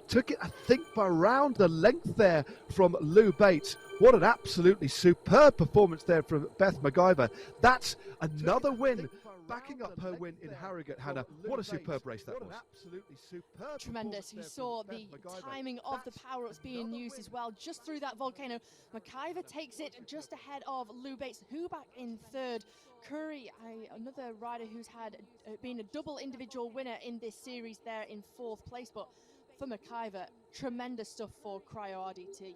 Took it, I think, by around the length there from Lou Bates. What an absolutely superb performance there from Beth MacGyver. That's another win, backing up her win in Harrogate, Hannah. What a superb race that was. Absolutely superb. Tremendous. You saw the timing of the power-ups being used as well, just through that volcano. MacGyver takes it just ahead of Lou Bates, who back in third. Curry, another rider who's had been a double individual winner in this series, there in fourth place. But for MacGyver, tremendous stuff for Cryo RDT.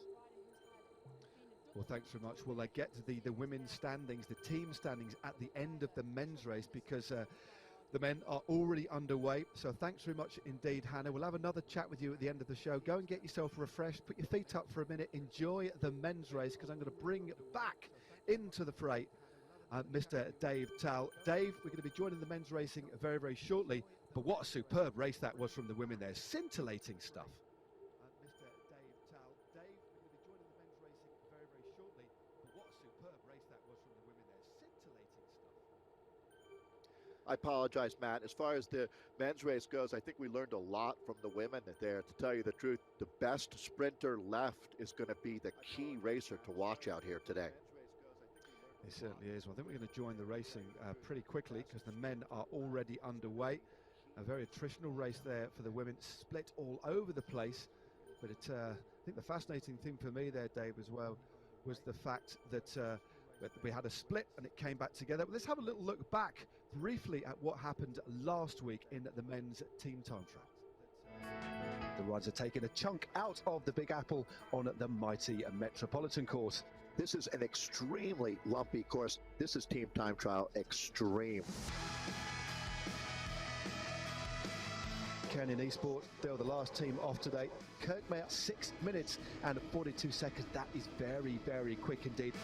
Well, thanks very much. Well, I get to the women's standings, the team standings at the end of the men's race, because the men are already underway. So thanks very much indeed, Hannah. We'll have another chat with you at the end of the show. Go and get yourself refreshed, put your feet up for a minute, enjoy the men's race, because I'm going to bring back into the fray Mr. Dave Tal. Dave, we're going to be joining the men's racing very, very shortly. But what a superb race that was from the women there. Scintillating stuff. Mr. Dave Tal. Dave, we're going to be joining the men's racing very, very shortly. But what a superb race that was from the women there. Scintillating stuff. I apologize, Matt. As far as the men's race goes, I think we learned a lot from the women there. To tell you the truth, the best sprinter left is going to be the key racer to watch out here today. It certainly is. Well, I think we're going to join the racing pretty quickly, because the men are already underway. A very attritional race there for the women, split all over the place. But I think the fascinating thing for me there, Dave, as well, was the fact that we had a split and it came back together. But let's have a little look back briefly at what happened last week in the men's team time trial. The riders are taking a chunk out of the Big Apple on the mighty Metropolitan course. This is an extremely lumpy course. This is team time trial extreme. Canyon Esports, they're the last team off today. Kirkmayer, 6 minutes and 42 seconds. That is very, very quick indeed.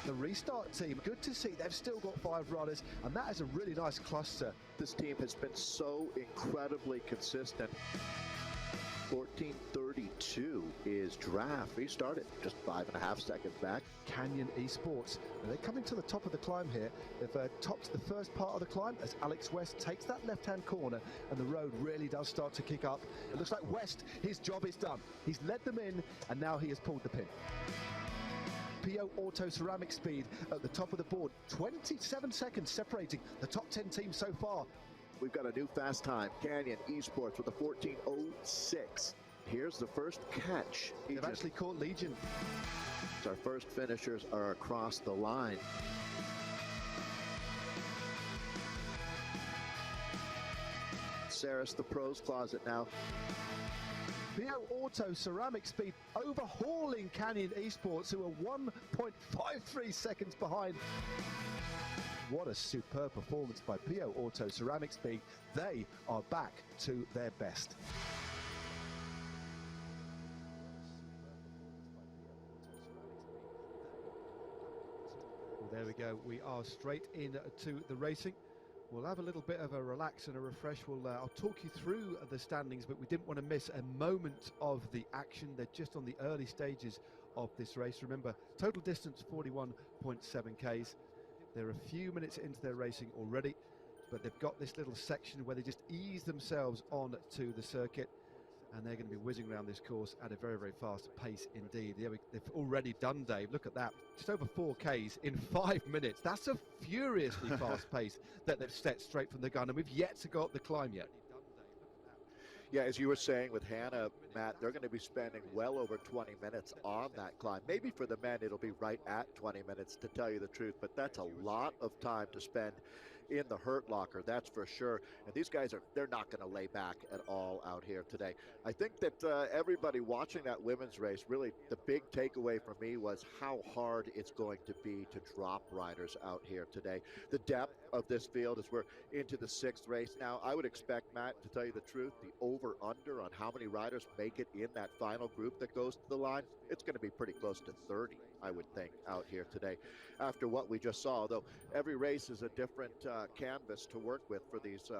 The restart team, good to see. They've still got 5 riders, and that is a really nice cluster. This team has been so incredibly consistent. 14:32 is draft. Restarted just 5.5 seconds back. Canyon Esports, and they're coming to the top of the climb here. They've topped the first part of the climb as Alex West takes that left-hand corner, and the road really does start to kick up. It looks like West, his job is done. He's led them in, and now he has pulled the pin. PO Auto Ceramic Speed at the top of the board, 27 seconds separating the top 10 teams so far. We've got a new fast time, Canyon Esports with a 14:06. Here's the first catch. They've actually caught Legion. Our first finishers are across the line. Saris, the pros closet now. PO Auto Ceramic Speed overhauling Canyon Esports, who are 1.53 seconds behind. What a superb performance by PO Auto Ceramic Speed. They are back to their best. Well, there we go. We are straight into the racing. We'll have a little bit of a relax and a refresh. I'll talk you through the standings, but we didn't want to miss a moment of the action. They're just on the early stages of this race. Remember, total distance 41.7 Ks. They're a few minutes into their racing already, but they've got this little section where they just ease themselves on to the circuit, and they're going to be whizzing around this course at a very, very fast pace indeed. They've already done, Dave, look at that, just over 4 Ks in 5 minutes. That's a furiously fast pace that they've set straight from the gun, and we've yet to go up the climb yet. Yeah, as you were saying with Hannah, Matt, they're going to be spending well over 20 minutes on that climb. Maybe for the men, it'll be right at 20 minutes, to tell you the truth, but that's a lot of time to spend in the hurt locker, that's for sure. And these guys they're not going to lay back at all out here today. I think that everybody watching that women's race, really the big takeaway for me was how hard it's going to be to drop riders out here today. The depth of this field as we're into the 6th race now, I would expect, Matt, to tell you the truth, the over-under on how many riders make it in that final group that goes to the line, it's going to be pretty close to 30, I would think, out here today after what we just saw. Though every race is a different canvas to work with for these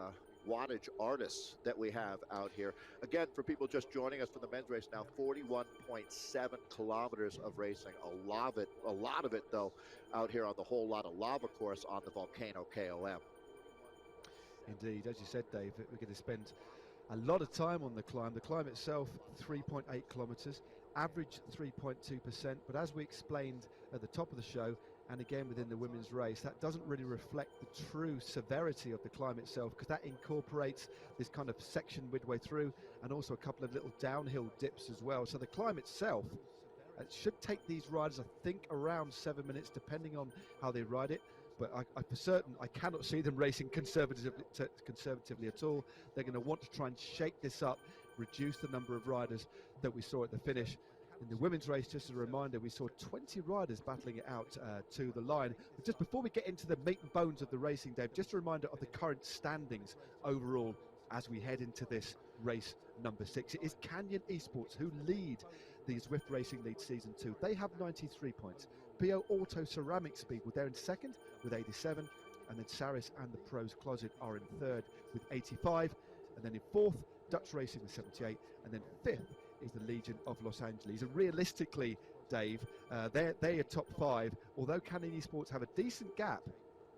wattage artists that we have out here. Again, for people just joining us for the men's race now, 41.7 kilometers of racing. A lot of it though out here on the Whole Lotta Lava course on the Volcano KOM. Indeed, as you said, Dave, we're going to spend a lot of time on the climb. The climb itself, 3.8 kilometers, average 3.2%, but as we explained at the top of the show, and again within the women's race, that doesn't really reflect the true severity of the climb itself, because that incorporates this kind of section midway through and also a couple of little downhill dips as well. So the climb itself should take these riders, I think, around 7 minutes, depending on how they ride it. But I for certain, I cannot see them racing conservatively at all. They're going to want to try and shake this up, reduce the number of riders that we saw at the finish. In the women's race, just as a reminder, we saw 20 riders battling it out to the line. But just before we get into the meat and bones of the racing, Dave, just a reminder of the current standings overall as we head into this race number 6. It is Canyon Esports who lead the Zwift Racing League Season 2. They have 93 points. PO Auto Ceramic Speed, well, they're in 2nd with 87. And then Saris and the Pros Closet are in 3rd with 85. And then in 4th, Dutch Racing with 78. And then 5th is the Legion of Los Angeles. And realistically, Dave, they're top 5. Although Canyon Esports have a decent gap,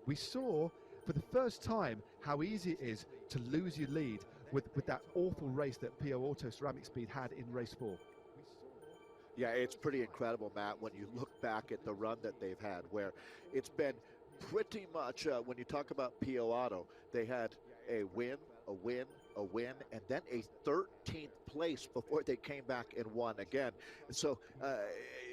we saw for the first time how easy it is to lose your lead with that awful race that PO Auto Ceramic Speed had in race 4. Yeah, it's pretty incredible, Matt, when you look back at the run that they've had, where it's been pretty much, when you talk about PO Auto, they had a win, a win, a win, and then a 13th place before they came back and won again. And so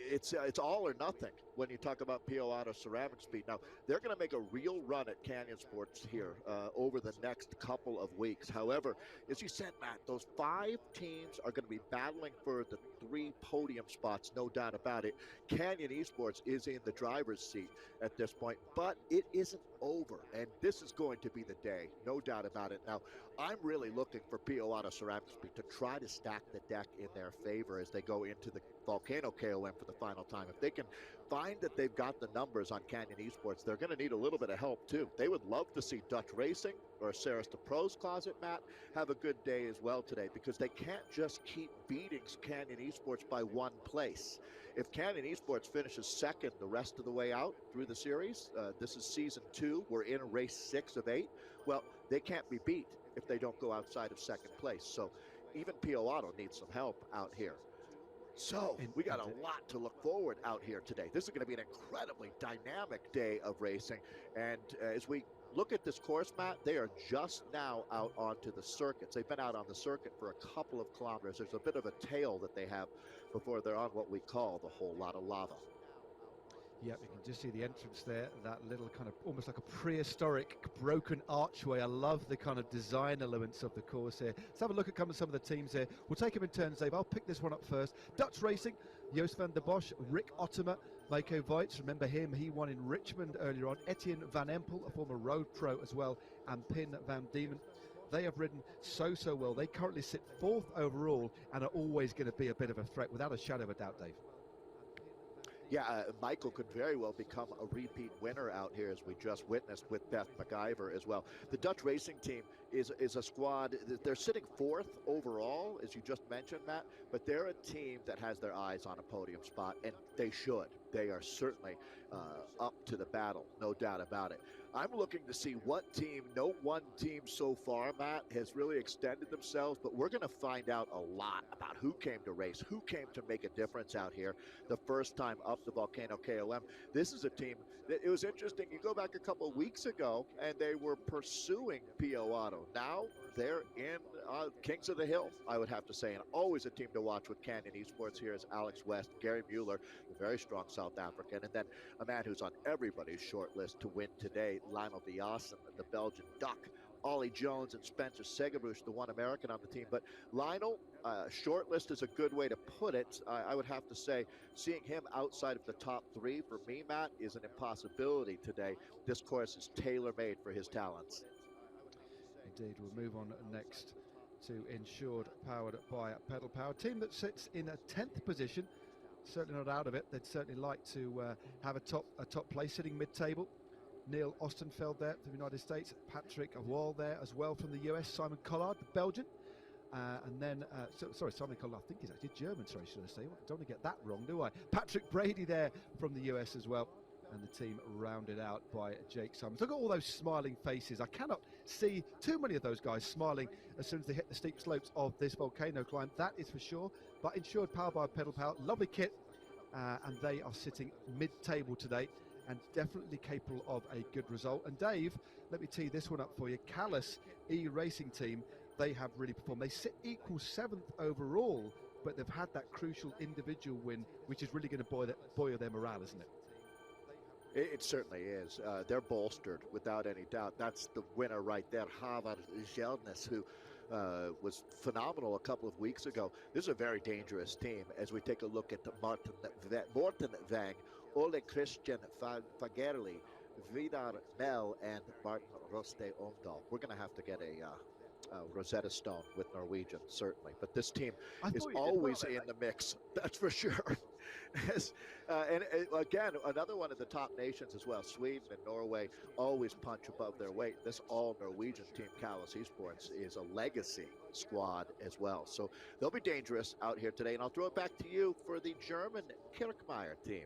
it's all or nothing when you talk about PO Auto Ceramic Speed. Now, they're going to make a real run at Canyon Sports here over the next couple of weeks. However, as you said, Matt, those 5 teams are going to be battling for the 3 podium spots, no doubt about it. Canyon Esports is in the driver's seat at this point, but it isn't over, and this is going to be the day, no doubt about it. Now, I'm really looking for PO Auto Ceramic Speed to try to stack the deck in their favor as they go into the Volcano KOM for the final time. If they can find that they've got the numbers on Canyon Esports, they're going to need a little bit of help too. They would love to see Dutch Racing or Saris the Pros Closet, Matt, have a good day as well today, because they can't just keep beating Canyon Esports by 1 place. If Canyon Esports finishes 2nd the rest of the way out through the series, this is season 2, we're in race 6 of 8, well, they can't be beat if they don't go outside of 2nd place. So even PO Auto needs some help out here. So we got a lot to look forward out here today. This is going to be an incredibly dynamic day of racing. And as we look at this course, Matt, they are just now out onto the circuits. They've been out on the circuit for a couple of kilometers. There's a bit of a tail that they have before they're on what we call the Whole Lotta Lava. Yep, you can just see the entrance there, that little kind of almost like a prehistoric broken archway. I love the kind of design elements of the course here. Let's have a look at some of the teams here. We'll take them in turns, Dave. I'll pick this one up first. Dutch Racing, Joost van der Bosch, Rick Ottomer, Mako Weitz, remember him, he won in Richmond earlier on. Etienne Van Empel, a former road pro as well, and Pin Van Diemen. They have ridden so well. They currently sit 4th overall and are always going to be a bit of a threat, without a shadow of a doubt, Dave. Yeah, Michael could very well become a repeat winner out here, as we just witnessed with Beth McIver as well. The Dutch racing team is a squad. They're sitting 4th overall, as you just mentioned, Matt, but they're a team that has their eyes on a podium spot, and they should. They are certainly up to the battle, no doubt about it. I'm looking to see what team, no one team so far, Matt, has really extended themselves, but we're going to find out a lot about who came to race, who came to make a difference out here the first time up the Volcano KOM. This is a team that, it was interesting, you go back a couple of weeks ago, and they were pursuing P.O. Auto. Now they're in Kings of the Hill, I would have to say, and always a team to watch with Canyon Esports. Here is Alex West, Gary Mueller, a very strong South African, and then a man who's on everybody's short list to win today, Lionel Viassen, the Belgian Duck, Ollie Jones, and Spencer Segerbruch, the one American on the team. But Lionel, short list is a good way to put it. I would have to say, seeing him outside of the top 3 for me, Matt, is an impossibility today. This course is tailor-made for his talents. Indeed, we'll move on next to Insured, powered by Pedal Power. Team that sits in a 10th position, certainly not out of it. They'd certainly like to have a top place, sitting mid-table. Neil Ostenfeld there from the United States, Patrick Wall there as well from the US, Simon Collard, the Belgian, and then, Simon Collard, I think he's actually German, sorry, should I say? I don't want to get that wrong, do I? Patrick Brady there from the US as well, and the team rounded out by Jake Simons. Look at all those smiling faces. I cannot see too many of those guys smiling as soon as they hit the steep slopes of this volcano climb, that is for sure. But Insured, powered by Pedal Power, lovely kit, and they are sitting mid-table today, and definitely capable of a good result. And Dave, let me tee this one up for you. Callus E-Racing Team, they have really performed. They sit equal 7th overall, but they've had that crucial individual win, which is really going to buoy their morale, isn't it? It certainly is. They're bolstered without any doubt. That's the winner right there, Havard Gjelnes, who was phenomenal a couple of weeks ago. This is a very dangerous team as we take a look at Morten Vang, Ole Christian Fagerli, Vidar Mel, and Martin Roste Omdahl. We're going to have to get a Rosetta Stone with Norwegian, certainly. But this team is always in the mix, that's for sure. And again, another one of the top nations as well, Sweden and Norway, always punch above their weight. This all-Norwegian team, Canyon Esports, is a legacy squad as well. So they'll be dangerous out here today. And I'll throw it back to you for the German Kirchmeier team.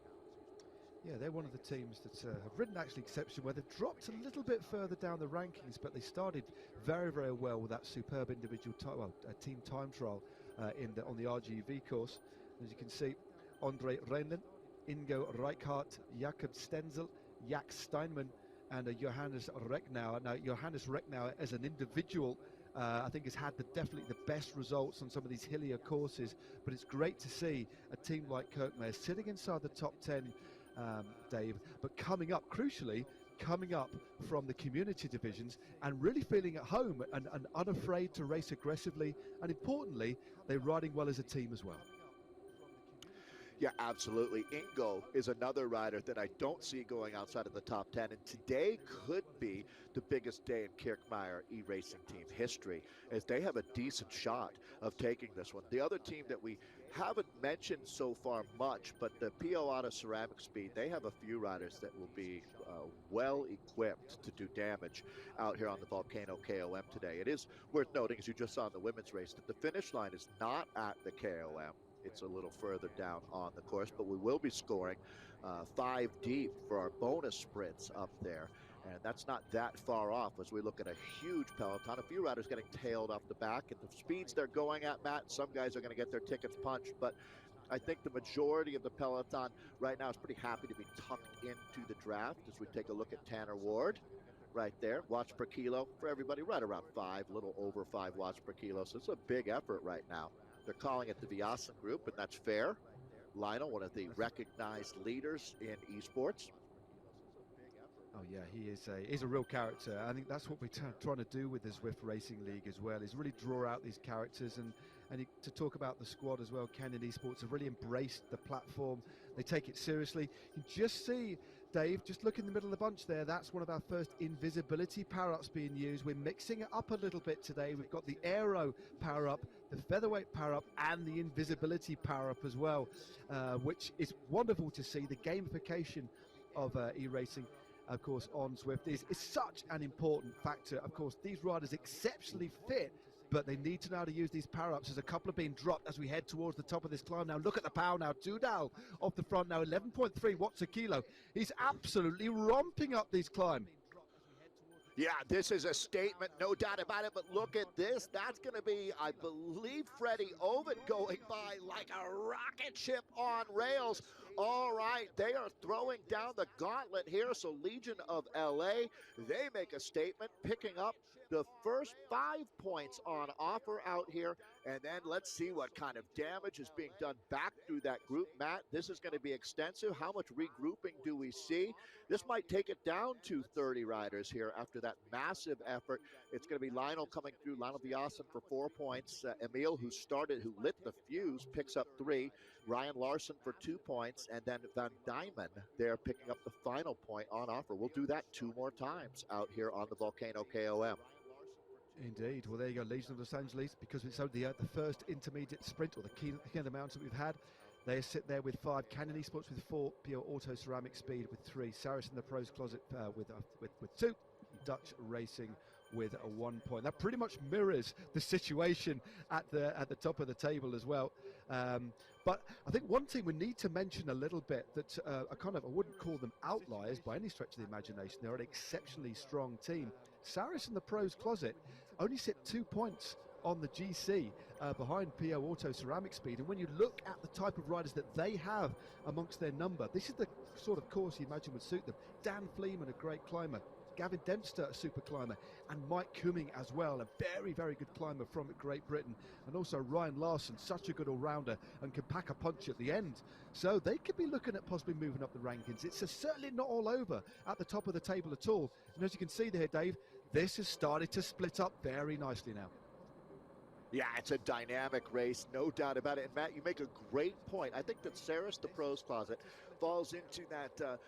Yeah, they're one of the teams that have ridden actually exception, where they've dropped a little bit further down the rankings, but they started very well with that superb individual team time trial on the RGV course. As you can see, Andre Reinlen, Ingo Reichhardt, Jakob Stenzel, Jak Steinman, and Johannes Recknauer. Now, Johannes Recknauer as an individual, I think has had definitely the best results on some of these hillier courses, but it's great to see a team like Kirchmeier sitting inside the top 10, Dave, but crucially coming up from the community divisions and really feeling at home and unafraid to race aggressively, and importantly, they're riding well as a team as well. Yeah, absolutely. Ingo is another rider that I don't see going outside of the top 10, and today could be the biggest day in Kirchmeier E-Racing team history, as they have a decent shot of taking this one. The other team that we haven't mentioned so far much, but the P.O. Auto Ceramic Speed, they have a few riders that will be well equipped to do damage out here on the Volcano KOM today. It is worth noting, as you just saw in the women's race, that the finish line is not at the KOM. It's a little further down on the course, but we will be scoring 5 deep for our bonus sprints up there. And that's not that far off as we look at a huge peloton. A few riders getting tailed off the back at the speeds they're going at, Matt. Some guys are going to get their tickets punched, but I think the majority of the peloton right now is pretty happy to be tucked into the draft as we take a look at Tanner Ward right there. Watts per kilo for everybody, right around 5, a little over 5 watts per kilo. So it's a big effort right now. They're calling it the Viassen group, and that's fair. Lionel, one of the recognized leaders in esports. Oh yeah, he's a real character. I think that's what we're trying to do with the Zwift Racing League as well, is really draw out these characters and to talk about the squad as well. Canyon Esports have really embraced the platform. They take it seriously. You can just see, Dave, just look in the middle of the bunch there. That's one of our first invisibility power-ups being used. We're mixing it up a little bit today. We've got the aero power-up, the featherweight power-up, and the invisibility power-up as well, which is wonderful to see. The gamification of e-racing, of course, on Zwift is such an important factor. Of course, these riders exceptionally fit, but they need to know how to use these power-ups. There's a couple are being dropped as we head towards the top of this climb. Now look at the power now. Tudal off the front now, 11.3 watts a kilo. He's absolutely romping up these climb. Yeah, this is a statement, no doubt about it, but look at this. That's going to be, I believe, Freddie Ovid going by like a rocket ship on rails. All right, they are throwing down the gauntlet here, so Legion of LA, they make a statement, picking up the first 5 points on offer out here, and then let's see what kind of damage is being done back through that group. Matt, this is going to be extensive. How much regrouping do we see? This might take it down to 30 riders here after that massive effort. It's going to be Lionel coming through, Lionel Biasen for 4 points. Emil, who lit the fuse, picks up 3. Ryan Larson for 2 points, and then Van Dyman there picking up the final point on offer. We'll do that 2 more times out here on the Volcano KOM. Indeed. Well, there you go, Legion of Los Angeles, because it's only the first intermediate sprint, or the key of the mountain we've had. They sit there with 5, Canyon Esports with 4, Pure Auto Ceramic Speed with 3, Saris in the Pros Closet with 2, Dutch Racing with a 1 point. That pretty much mirrors the situation at the top of the table as well. But I think one thing we need to mention a little bit that I wouldn't call them outliers by any stretch of the imagination. They're an exceptionally strong team. Saris in the Pros Closet only sit 2 points on the GC behind PO Auto Ceramic Speed, and when you look at the type of riders that they have amongst their number, this is the sort of course you imagine would suit them. Dan Fleeman, a great climber, Gavin Dempster, a super climber, and Mike Cumming as well, a very, very good climber from Great Britain, and also Ryan Larson, such a good all-rounder and can pack a punch at the end. So they could be looking at possibly moving up the rankings. It's certainly not all over at the top of the table at all, and as you can see there, Dave, this has started to split up very nicely now. Yeah, it's a dynamic race, no doubt about it. And Matt, you make a great point. I think that Saris, the Pros Closet, falls into that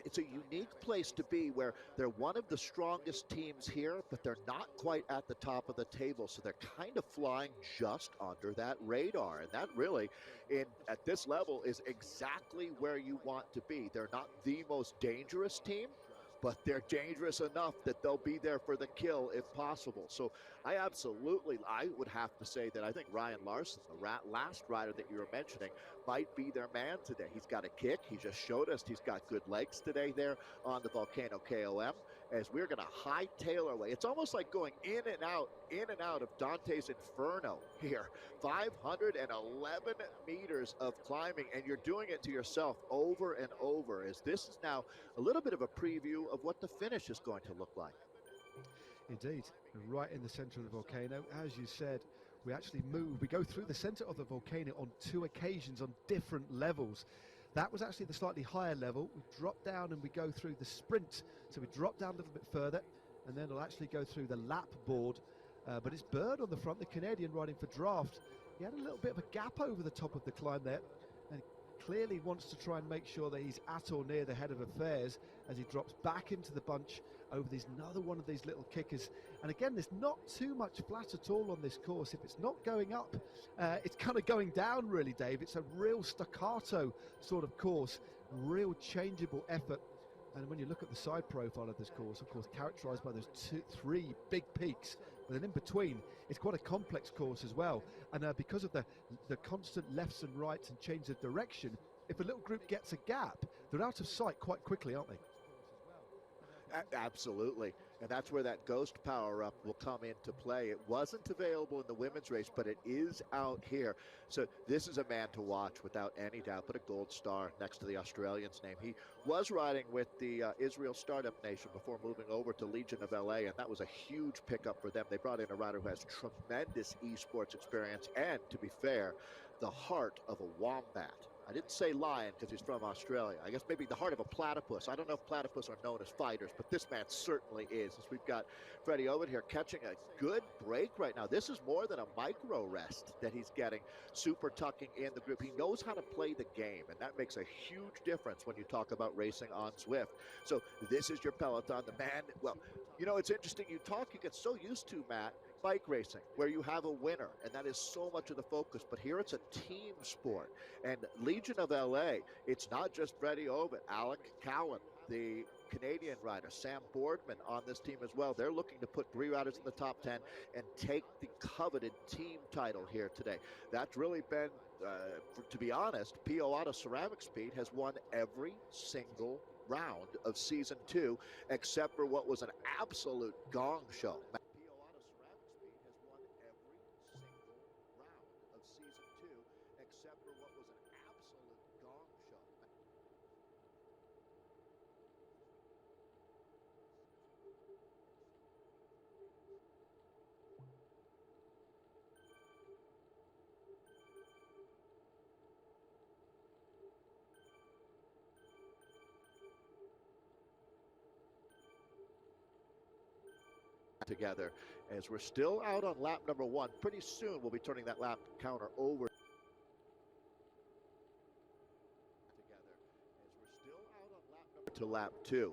it's a unique place to be, where they're one of the strongest teams here, but they're not quite at the top of the table. So they're kind of flying just under that radar. And that really, at this level, is exactly where you want to be. They're not the most dangerous team, but they're dangerous enough that they'll be there for the kill if possible. So I would have to say that I think Ryan Larson, the last rider that you were mentioning, might be their man today. He's got a kick. He just showed us he's got good legs today there on the Volcano KOM, as we're going to hightail our way. It's almost like going in and out of Dante's Inferno here. 511 meters of climbing, and you're doing it to yourself over and over, as this is now a little bit of a preview of what the finish is going to look like. Indeed, right in the center of the volcano. As you said, we actually we go through the center of the volcano on 2 occasions on different levels. That was actually the slightly higher level. We drop down and we go through the sprint. So we drop down a little bit further, and then we'll actually go through the lap board. But it's Bird on the front, the Canadian riding for Draft. He had a little bit of a gap over the top of the climb there, and clearly wants to try and make sure that he's at or near the head of affairs as he drops back into the bunch over another one of these little kickers. And again, there's not too much flat at all on this course. If it's not going up, it's kind of going down, really, Dave. It's a real staccato sort of course, real changeable effort. And when you look at the side profile of this course, of course, characterized by those 3 big peaks, but then in between, it's quite a complex course as well. And because of the constant lefts and rights and change of direction, if a little group gets a gap, they're out of sight quite quickly, aren't they? Absolutely, and that's where that Ghost power-up will come into play. It wasn't available in the women's race, but it is out here. So this is a man to watch without any doubt. Put a gold star next to the Australian's name. He was riding with the Israel Startup Nation before moving over to Legion of LA, and that was a huge pickup for them. They brought in a rider who has tremendous esports experience and, to be fair, the heart of a wombat. I didn't say lion because he's from Australia. I guess maybe the heart of a platypus. I don't know if platypus are known as fighters, but this man certainly is. As we've got Freddie Owen here catching a good break right now. This is more than a micro rest that he's getting, super tucking in the group. He knows how to play the game, and that makes a huge difference when you talk about racing on Zwift. So this is your peloton. The man, well, you know, it's interesting. You get so used to, Matt, bike racing, where you have a winner, and that is so much of the focus. But here it's a team sport. And Legion of LA, it's not just Freddie Owen, Alec Cowan, the Canadian rider, Sam Boardman on this team as well. They're looking to put 3 riders in the top 10 and take the coveted team title here today. That's really been, to be honest, P.O. Ceramic Speed has won every single round of season 2, except for what was an absolute gong show. Together as we're still out on lap number 1. Pretty soon we'll be turning that lap counter over to lap 2.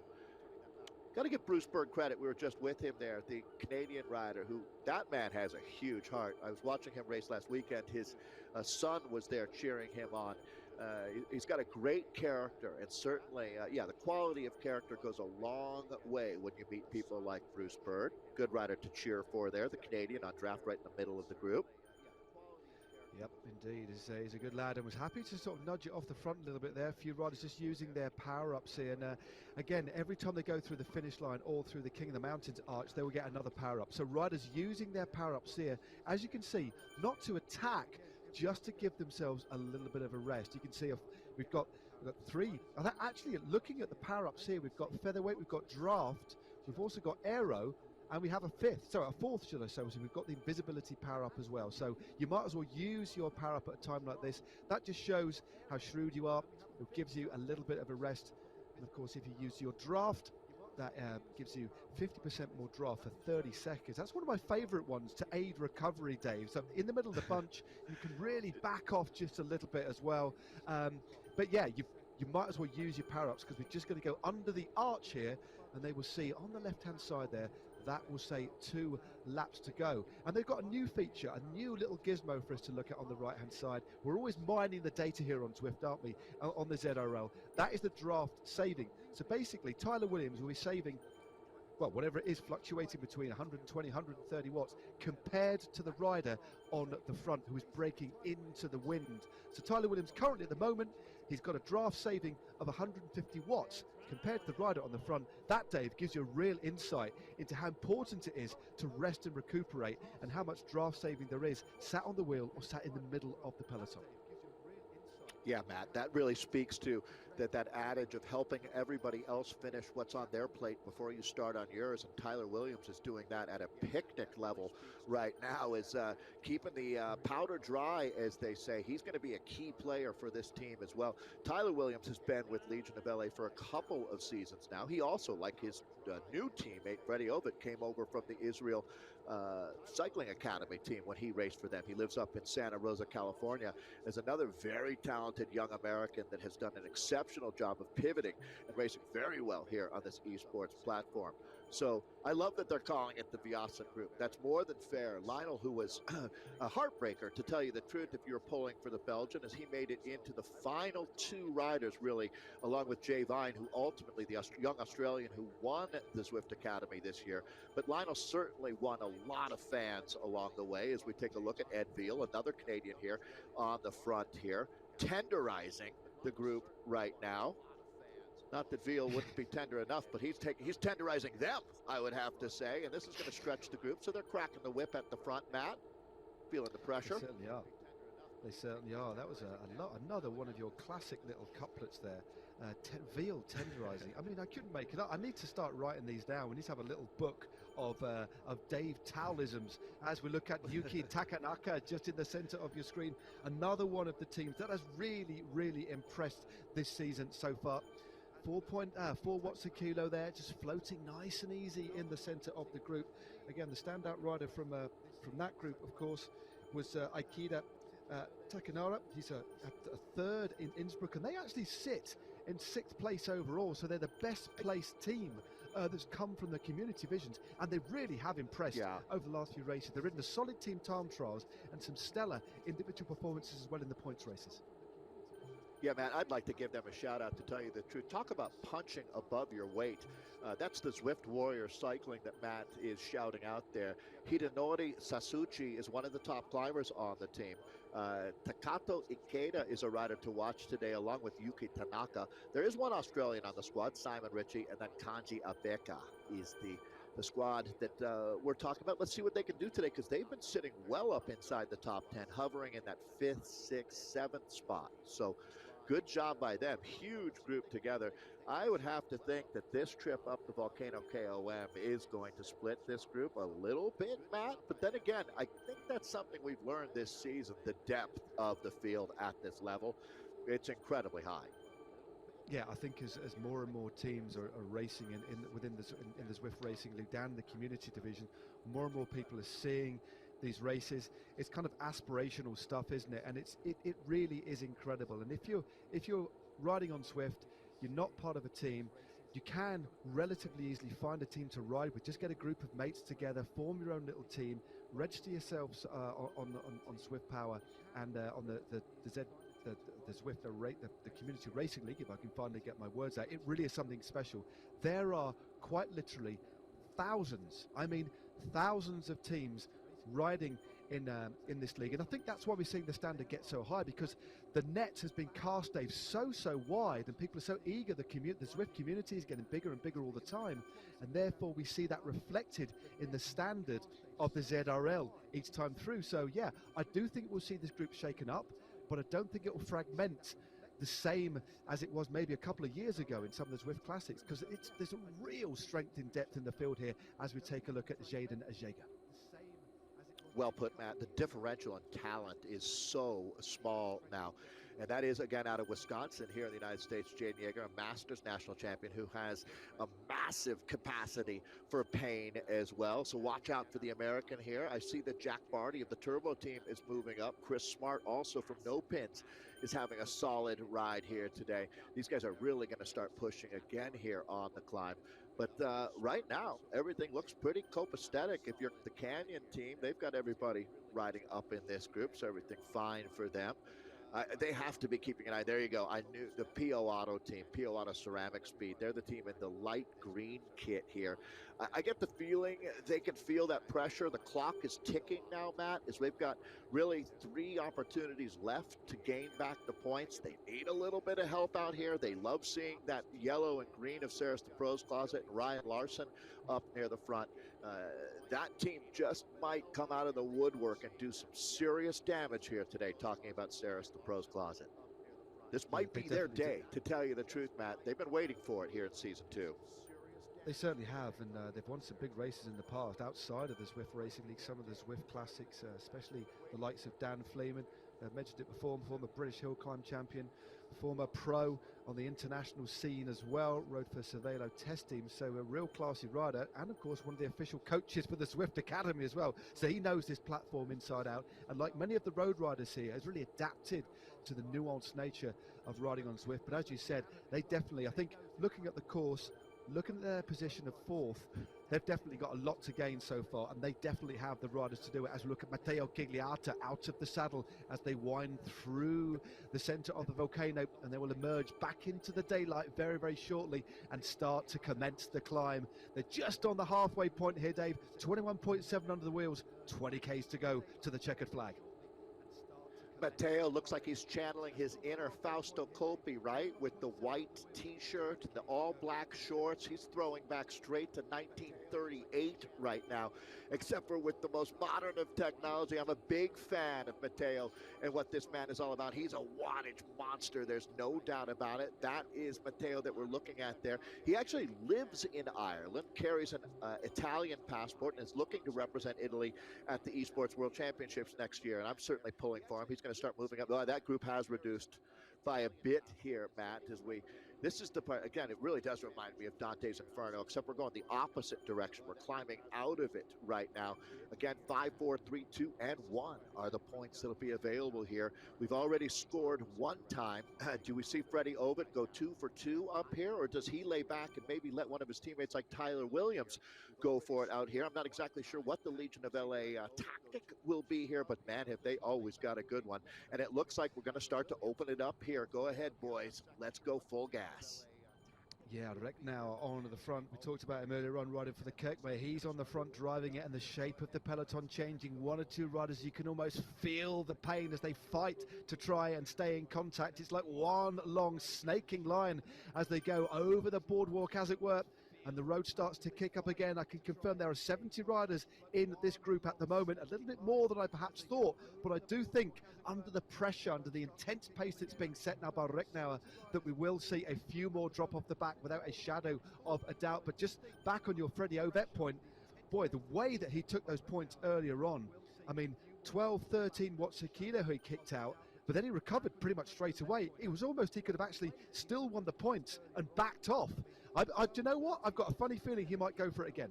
Got to give Bruce Berg credit. We were just with him there, the Canadian rider, who, that man has a huge heart. I was watching him race last weekend. His son was there cheering him on. He's got a great character, and certainly, yeah, the quality of character goes a long way when you meet people like Bruce Bird. Good rider to cheer for there, the Canadian on draft right in the middle of the group. Yep, indeed. He's a good lad, and was happy to sort of nudge it off the front a little bit there. A few riders just using their power-ups here. And again, every time they go through the finish line or through the King of the Mountains arch, they will get another power-up. So riders using their power-ups here, as you can see, not to attack, just to give themselves a little bit of a rest. You can see we've got 3. Actually, looking at the power-ups here, we've got featherweight, we've got draft, we've also got aero, and we have a 4th, should I say. So we've got the invisibility power-up as well. So you might as well use your power-up at a time like this. That just shows how shrewd you are. It gives you a little bit of a rest. And of course, if you use your draft, that gives you 50% more draft for 30 seconds. That's one of my favorite ones to aid recovery, Dave. So in the middle of the bunch, you can really back off just a little bit as well. But yeah, you might as well use your power-ups, because we're just going to go under the arch here, and they will see on the left-hand side there, that will say 2 laps to go. And they've got a new feature, a new little gizmo for us to look at on the right-hand side. We're always mining the data here on Zwift, aren't we, on the ZRL. That is the draft saving. So basically, Tyler Williams will be saving, well, whatever it is, fluctuating between 120, 130 watts, compared to the rider on the front who is braking into the wind. So Tyler Williams currently at the moment, he's got a draft saving of 150 watts compared to the rider on the front. That, Dave, gives you a real insight into how important it is to rest and recuperate, and how much draft saving there is sat on the wheel or sat in the middle of the peloton. Yeah, Matt, that really speaks to that adage of helping everybody else finish what's on their plate before you start on yours. And Tyler Williams is doing that at a picnic level right now, is keeping the powder dry, as they say. He's going to be a key player for this team as well. Tyler Williams has been with Legion of LA for a couple of seasons now. He also, like his new teammate, Freddie Ovid, came over from the Israel Cycling Academy team when he raced for them. He lives up in Santa Rosa, California, as another very talented young American that has done an exceptional job of pivoting and racing very well here on this esports platform. So I love that they're calling it the Vyasa group. That's more than fair. Lionel, who was a heartbreaker, to tell you the truth, if you're pulling for the Belgian, as he made it into the final 2 riders, really, along with Jay Vine, who ultimately, the young Australian who won the Zwift Academy this year. But Lionel certainly won a lot of fans along the way, as we take a look at Ed Veal, another Canadian here on the front here, tenderizing the group right now. Not that Veal wouldn't be tender enough, but he's tenderizing them, I would have to say. And this is going to stretch the group. So they're cracking the whip at the front, Matt. Feeling the pressure. They certainly are. They certainly are. That was another one of your classic little couplets there. Veal tenderizing. I mean, I couldn't make it up. I need to start writing these down. We need to have a little book of Dave Towlisms as we look at Yuki Takanaka just in the center of your screen. Another one of the teams that has really impressed this season so far. 4 watts a kilo there, just floating nice and easy in the center of the group. Again, the standout rider from that group, of course, was Aikida Takanara. He's a third in Innsbruck, and they actually sit in 6th place overall, so they're the best placed team that's come from the community divisions, and they really have impressed over the last few races. They're in the solid team time trials and some stellar individual performances as well in the points races. Yeah, man, I'd like to give them a shout out, to tell you the truth. Talk about punching above your weight. That's the Zwift Warrior cycling that Matt is shouting out there. Hidenori Sasuchi is one of the top climbers on the team. Takato Ikeda is a rider to watch today, along with Yuki Tanaka. There is one Australian on the squad, Simon Ritchie, and then Kanji Abeka is the squad that we're talking about. Let's see what they can do today, because they've been sitting well up inside the top 10, hovering in that 5th, 6th, 7th spot. So good job by them. Huge group together. I would have to think that this trip up to Volcano KOM is going to split this group a little bit, Matt. But then again, I think that's something we've learned this season, the depth of the field at this level. It's incredibly high. Yeah, I think as more and more teams are racing within the Zwift Racing League, down in the community division, more and more people are seeing these races. It's kind of aspirational stuff, isn't it? And it really is incredible. And if you're riding on Zwift, you're not part of a team, you can relatively easily find a team to ride with. Just get a group of mates together, form your own little team, register yourselves on Zwift Power and on the Zwift, the Community Racing League, if I can finally get my words out. It really is something special. There are quite literally thousands, I mean thousands of teams riding in this league, and I think that's why we're seeing the standard get so high, because the net has been cast, Dave, so wide, and people are so eager. The Zwift community is getting bigger and bigger all the time, and therefore we see that reflected in the standard of the ZRL each time through. So yeah, I do think we'll see this group shaken up, but I don't think it will fragment the same as it was maybe a couple of years ago in some of the Zwift Classics, because there's a real strength in depth in the field here as we take a look at Jaden Ajega. Well put, Matt. The differential in talent is so small now. And that is, again, out of Wisconsin here in the United States, Jaden Yeager, a Masters national champion who has a massive capacity for pain as well. So watch out for the American here. I see that Jack Barty of the Turbo team is moving up. Chris Smart, also from No Pins, is having a solid ride here today. These guys are really going to start pushing again here on the climb. But right now, everything looks pretty copacetic. If you're the Canyon team, they've got everybody riding up in this group, so everything fine for them. They have to be keeping an eye. There you go. I knew the PO Auto team, PO Auto Ceramic Speed. They're the team in the light green kit here. I get the feeling they can feel that pressure. The clock is ticking now, Matt, as we've got really 3 opportunities left to gain back the points. They need a little bit of help out here. They love seeing that yellow and green of Ceres the Pro's Closet and Ryan Larson up near the front. That team just might come out of the woodwork and do some serious damage here today, talking about Ceres the Pro's Closet. This might be their day, to tell you the truth, Matt. They've been waiting for it here in Season 2. They certainly have, and they've won some big races in the past outside of the Zwift Racing League, some of the Zwift Classics, especially the likes of Dan Fleeman. I've mentioned it before, former British Hill Climb champion, former pro on the international scene as well, rode for Cervelo test team, so a real classy rider, and of course one of the official coaches for the Zwift Academy as well, so he knows this platform inside out, and like many of the road riders here, has really adapted to the nuanced nature of riding on Zwift. But as you said, they definitely, I think, looking at the course, looking at their position of 4th, they've definitely got a lot to gain so far, and they definitely have the riders to do it. As we look at Matteo Gigliata out of the saddle as they wind through the center of the volcano, and they will emerge back into the daylight very shortly and start to commence the climb. They're just on the halfway point here, Dave. 21.7 under the wheels, 20 Ks to go to the checkered flag. Matteo looks like he's channeling his inner Fausto Coppi, right? With the white t-shirt, the all black shorts. He's throwing back straight to 1:38 right now, except for with the most modern of technology. I'm a big fan of Matteo and what this man is all about. He's a wattage monster. There's no doubt about it. That is Matteo that we're looking at there. He actually lives in Ireland, carries an Italian passport, and is looking to represent Italy at the Esports World Championships next year. And I'm certainly pulling for him. He's going to start moving up. Oh, that group has reduced by a bit here, Matt, this is the part, again, it really does remind me of Dante's Inferno, except we're going the opposite direction. We're climbing out of it right now. Again, 5, 4, 3, 2, and 1 are the points that'll be available here. We've already scored one time. Do we see Freddie Ovitt go 2 for 2 up here, or does he lay back and maybe let one of his teammates like Tyler Williams go for it out here? I'm not exactly sure what the Legion of LA tactic will be here, but man, have they always got a good one. And it looks like we're going to start to open it up here. Go ahead, boys. Let's go full gas. Yeah, Rick now on the front. We talked about him earlier on, riding for the Kirkmay. He's on the front, driving it, and the shape of the peloton changing. One or two riders, you can almost feel the pain as they fight to try and stay in contact. It's like one long snaking line as they go over the boardwalk, as it were. And the road starts to kick up again. I can confirm there are 70 riders in this group at the moment, a little bit more than I perhaps thought. But I do think under the pressure, under the intense pace that's being set now by Recknauer, that we will see a few more drop off the back without a shadow of a doubt. But just back on your Freddie Ovitt point, boy, the way that he took those points earlier on, I mean, 12, 13 watts a kilo he kicked out, but then he recovered pretty much straight away. It was almost he could have actually still won the points and backed off. Do you know what? I've got a funny feeling he might go for it again.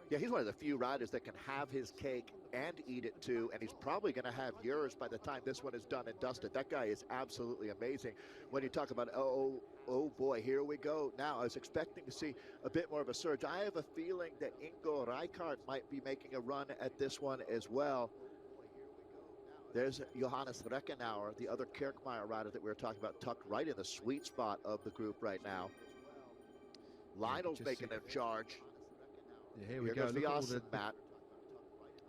Yeah, he's one of the few riders that can have his cake and eat it too, and he's probably going to have yours by the time this one is done and dusted. That guy is absolutely amazing. When you talk about, oh boy, here we go. Now, I was expecting to see a bit more of a surge. I have a feeling that Ingo Reichardt might be making a run at this one as well. There's Johannes Reckenauer, the other Kirkmeyer rider that we were talking about, tucked right in the sweet spot of the group right now. Lionel's making a charge. Yeah, here we go. Goes Viasan, Matt.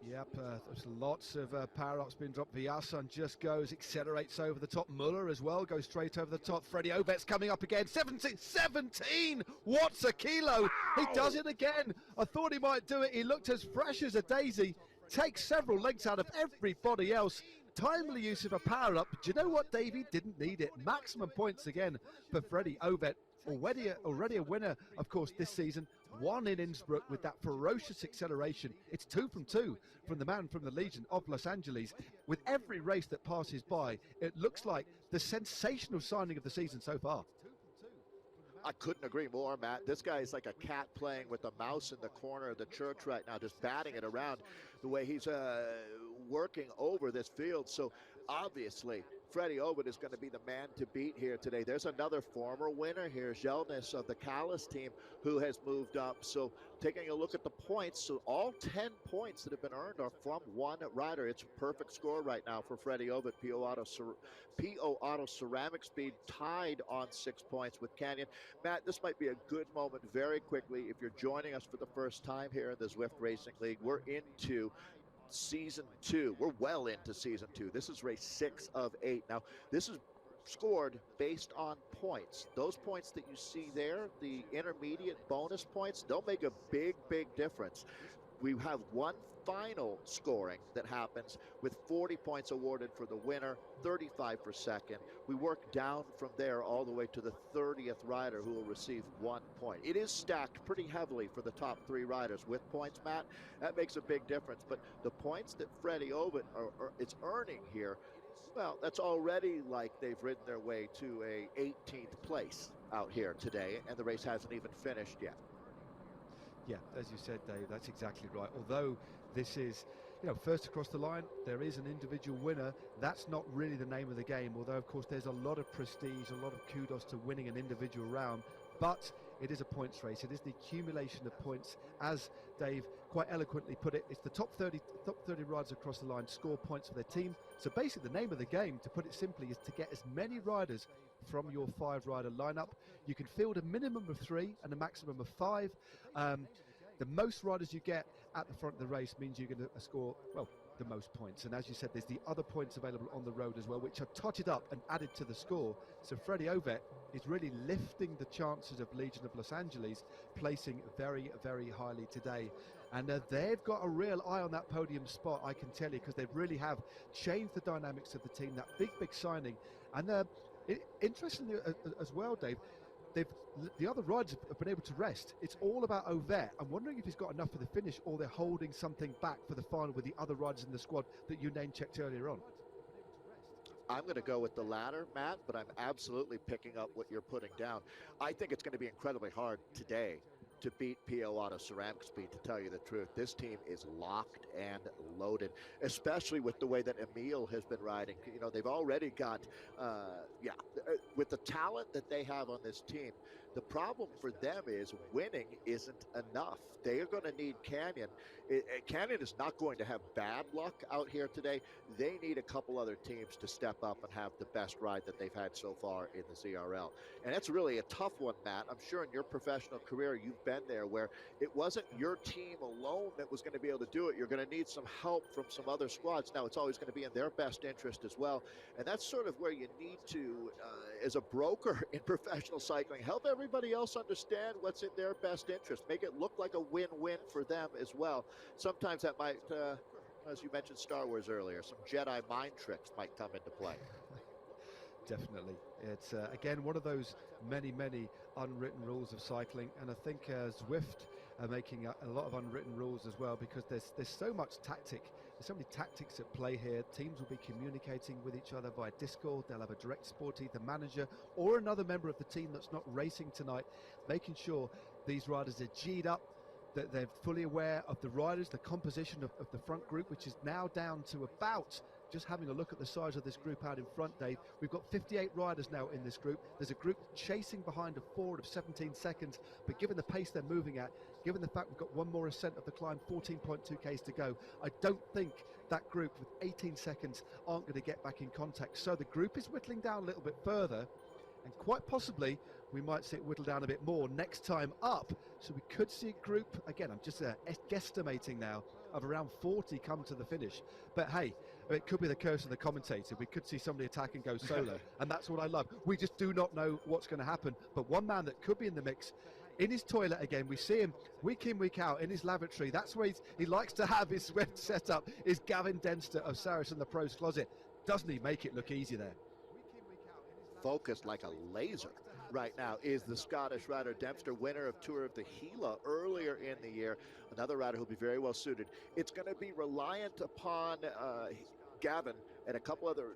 Yep, there's lots of power ups being dropped. Viasan just goes, accelerates over the top. Muller as well goes straight over the top. Freddie Ovitt's coming up again. 17 watts a kilo. Wow. He does it again. I thought he might do it. He looked as fresh as a daisy. Takes several lengths out of everybody else. Timely use of a power up. Do you know what, Davey? Didn't need it. Maximum points again for Freddie Ovitt. Already a winner, of course, this season. One in Innsbruck with that ferocious acceleration. It's 2 from 2 from the man from the Legion of Los Angeles. With every race that passes by, it looks like the sensational signing of the season so far. I couldn't agree more, Matt. This guy is like a cat playing with a mouse in the corner of the church right now, just batting it around the way he's working over this field. So obviously, Freddie Ovitt is going to be the man to beat here today. There's another former winner here, Jelnis of the Callis team, who has moved up. So taking a look at the points, so all 10 points that have been earned are from one rider. It's a perfect score right now for Freddie Ovitt. PO Auto Ceramic Speed tied on 6 points with Canyon. Matt, this might be a good moment very quickly. If you're joining us for the first time here in the Zwift Racing League, we're into Season 2. We're well into Season 2. This is race 6 of 8. Now, this is scored based on points. Those points that you see there, the intermediate bonus points, they'll make a big difference. We have one final scoring that happens with 40 points awarded for the winner, 35 for second. We work down from there all the way to the 30th rider who will receive 1 point. It is stacked pretty heavily for the top 3 riders with points, Matt. That makes a big difference. But the points that Freddie Ovitt is earning here, well, that's already like they've ridden their way to a 18th place out here today, and the race hasn't even finished yet. Yeah, as you said, Dave, that's exactly right. Although this is, first across the line, there is an individual winner. That's not really the name of the game, although, of course, there's a lot of prestige, a lot of kudos to winning an individual round. But it is a points race. It is the accumulation of points. As Dave quite eloquently put it, it's the top 30 riders across the line score points for their team. So basically the name of the game, to put it simply, is to get as many riders from your 5-rider lineup. You can field a minimum of 3 and a maximum of 5. the most riders you get at the front of the race means you're going to score, well, the most points. And as you said, there's the other points available on the road as well, which are totted up and added to the score. So Freddie Ovet is really lifting the chances of Legion of Los Angeles placing very, very highly today. And they've got a real eye on that podium spot, I can tell you, because they really have changed the dynamics of the team. That big signing. And interestingly as well, Dave, the other riders have been able to rest. It's all about Ovet. I'm wondering if he's got enough for the finish, or they're holding something back for the final with the other riders in the squad that you name-checked earlier on. I'm going to go with the latter, Matt, but I'm absolutely picking up what you're putting down. I think it's going to be incredibly hard today to beat PO Auto Ceramic Speed, to tell you the truth. This team is locked and loaded, especially with the way that Emil has been riding. You know, they've already got, with the talent that they have on this team, the problem for them is winning isn't enough. They are going to need Canyon. Canyon is not going to have bad luck out here today. They need a couple other teams to step up and have the best ride that they've had so far in the ZRL. And that's really a tough one, Matt. I'm sure in your professional career you've been there, where it wasn't your team alone that was going to be able to do it. You're going to need some help from some other squads. Now, it's always going to be in their best interest as well. And that's sort of where you need to, as a broker in professional cycling, help everybody else understand what's in their best interest. Make it look like a win-win for them as well. Sometimes that might, as you mentioned Star Wars earlier, some Jedi mind tricks might come into play. Definitely. It's, again, one of those many unwritten rules of cycling. And I think Zwift are making a lot of unwritten rules as well, because there's so much tactic. There's so many tactics at play here. Teams will be communicating with each other via Discord. They'll have a direct support, either manager or another member of the team that's not racing tonight, making sure these riders are G'd up, that they're fully aware of the riders, the composition of the front group, which is now down to about, just having a look at the size of this group out in front, Dave, we've got 58 riders now in this group. There's a group chasing behind a forward of 17 seconds, but given the pace they're moving at, given the fact we've got one more ascent of the climb, 14.2 Ks to go, I don't think that group with 18 seconds aren't going to get back in contact. So the group is whittling down a little bit further, and quite possibly we might see it whittle down a bit more next time up. So we could see a group, again, I'm just guesstimating now, of around 40 come to the finish. But hey, it could be the curse of the commentator. We could see somebody attack and go solo, and that's what I love. We just do not know what's going to happen. But one man that could be in the mix, in his toilet again, we see him week in, week out in his lavatory. That's where he likes to have his Zwift set up, is Gavin Denster of Saris and the Pros Closet. Doesn't he make it look easy there? Focused like a laser right now is the Scottish rider Dempster, winner of Tour of the Gila earlier in the year. Another rider who'll be very well suited. It's going to be reliant upon Gavin and a couple other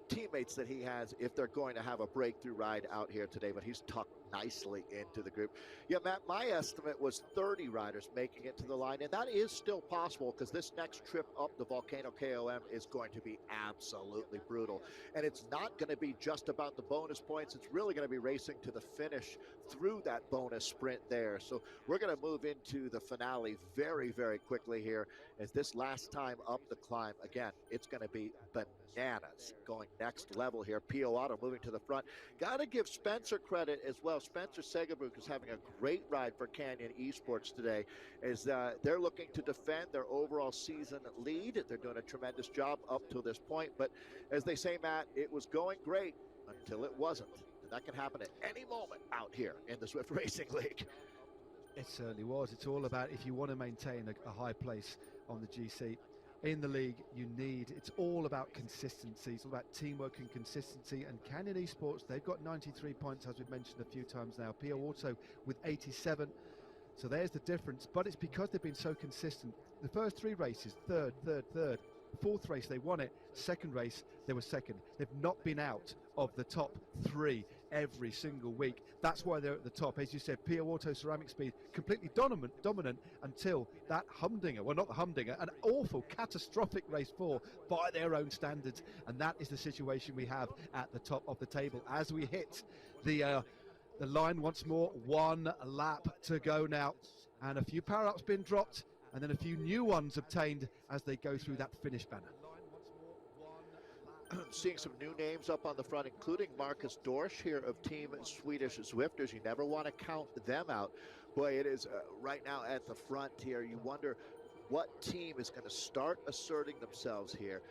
teammates that he has if they're going to have a breakthrough ride out here today, but he's tucked nicely into the group. Yeah, Matt, my estimate was 30 riders making it to the line, and that is still possible, because this next trip up the Volcano KOM is going to be absolutely brutal. And it's not going to be just about the bonus points. It's really going to be racing to the finish through that bonus sprint there. So we're going to move into the finale very, very quickly here, as this last time up the climb, again, it's going to be bananas going next level here. P.O. Auto moving to the front. Got to give Spencer credit as well. Spencer Segerbrook is having a great ride for Canyon Esports today, as they're looking to defend their overall season lead. They're doing a tremendous job up to this point, but as they say, Matt, it was going great until it wasn't. And that can happen at any moment out here in the Zwift Racing League. It certainly was. It's all about, if you want to maintain a high place on the GC in the league, it's all about consistency. It's all about teamwork and consistency. And Canyon Esports, they've got 93 points, as we've mentioned a few times now. PO Auto with 87. So there's the difference. But it's because they've been so consistent. The first three races, third. Fourth race, they won it. Second race, they were second. They've not been out of the top three every single week. That's why they're at the top. As you said, PO Auto Ceramic Speed, completely dominant until that humdinger, well, not the humdinger, an awful, catastrophic race 4 by their own standards. And that is the situation we have at the top of the table as we hit the line once more. One lap to go now, and a few power-ups been dropped, and then a few new ones obtained as they go through that finish banner. Seeing some new names up on the front, including Marcus Dorsch here of Team Swedish Zwifters. You never want to count them out. Boy, it is right now at the front here. You wonder what team is going to start asserting themselves here.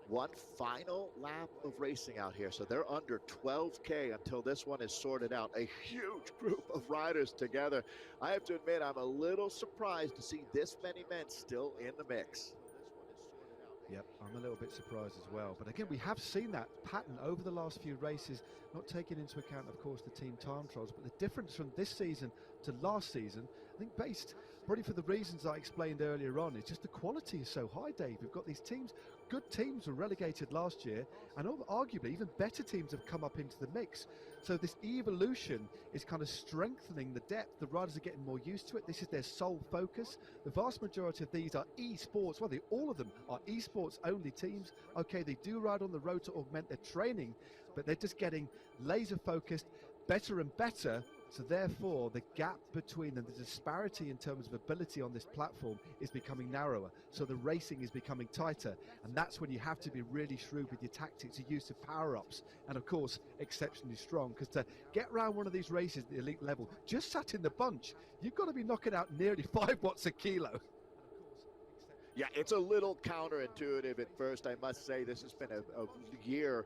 One final lap of racing out here. So they're under 12K until this one is sorted out. A huge group of riders together. I have to admit, I'm a little surprised to see this many men still in the mix. Yep, I'm a little bit surprised as well. But again, we have seen that pattern over the last few races, not taking into account, of course, the team time trials. But the difference from this season to last season, I think based probably for the reasons I explained earlier on, is just the quality is so high, Dave. We've got these teams, good teams were relegated last year, and arguably even better teams have come up into the mix. So this evolution is kind of strengthening the depth. The riders are getting more used to it. This is their sole focus. The vast majority of these are esports. Well, all of them are esports only teams. Okay, they do ride on the road to augment their training, but they're just getting laser focused, better and better. So therefore, the gap between them, the disparity in terms of ability on this platform is becoming narrower. So the racing is becoming tighter. And that's when you have to be really shrewd with your tactics, your use of power-ups, and of course, exceptionally strong. Because to get around one of these races at the elite level, just sat in the bunch, you've got to be knocking out nearly 5 watts a kilo. Yeah, it's a little counterintuitive at first, I must say. This has been a year,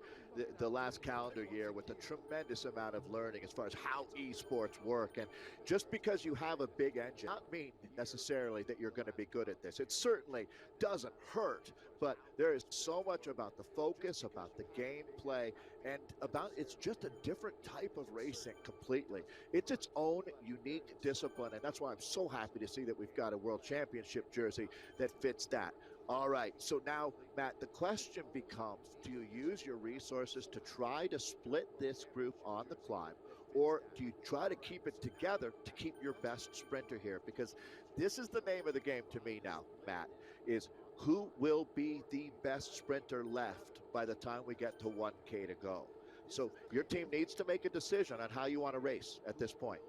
the last calendar year, with a tremendous amount of learning as far as how esports work. And just because you have a big engine, not mean necessarily that you're going to be good at this. It certainly doesn't hurt, but there is so much about the focus, about the gameplay, and about it's just a different type of racing completely. It's its own unique discipline, and that's why I'm so happy to see that we've got a World Championship jersey that fits that. All right, so now, Matt, the question becomes, do you use your resources to try to split this group on the climb, or do you try to keep it together to keep your best sprinter here? Because this is the name of the game to me now, Matt, is who will be the best sprinter left by the time we get to 1K to go? So your team needs to make a decision on how you want to race at this point.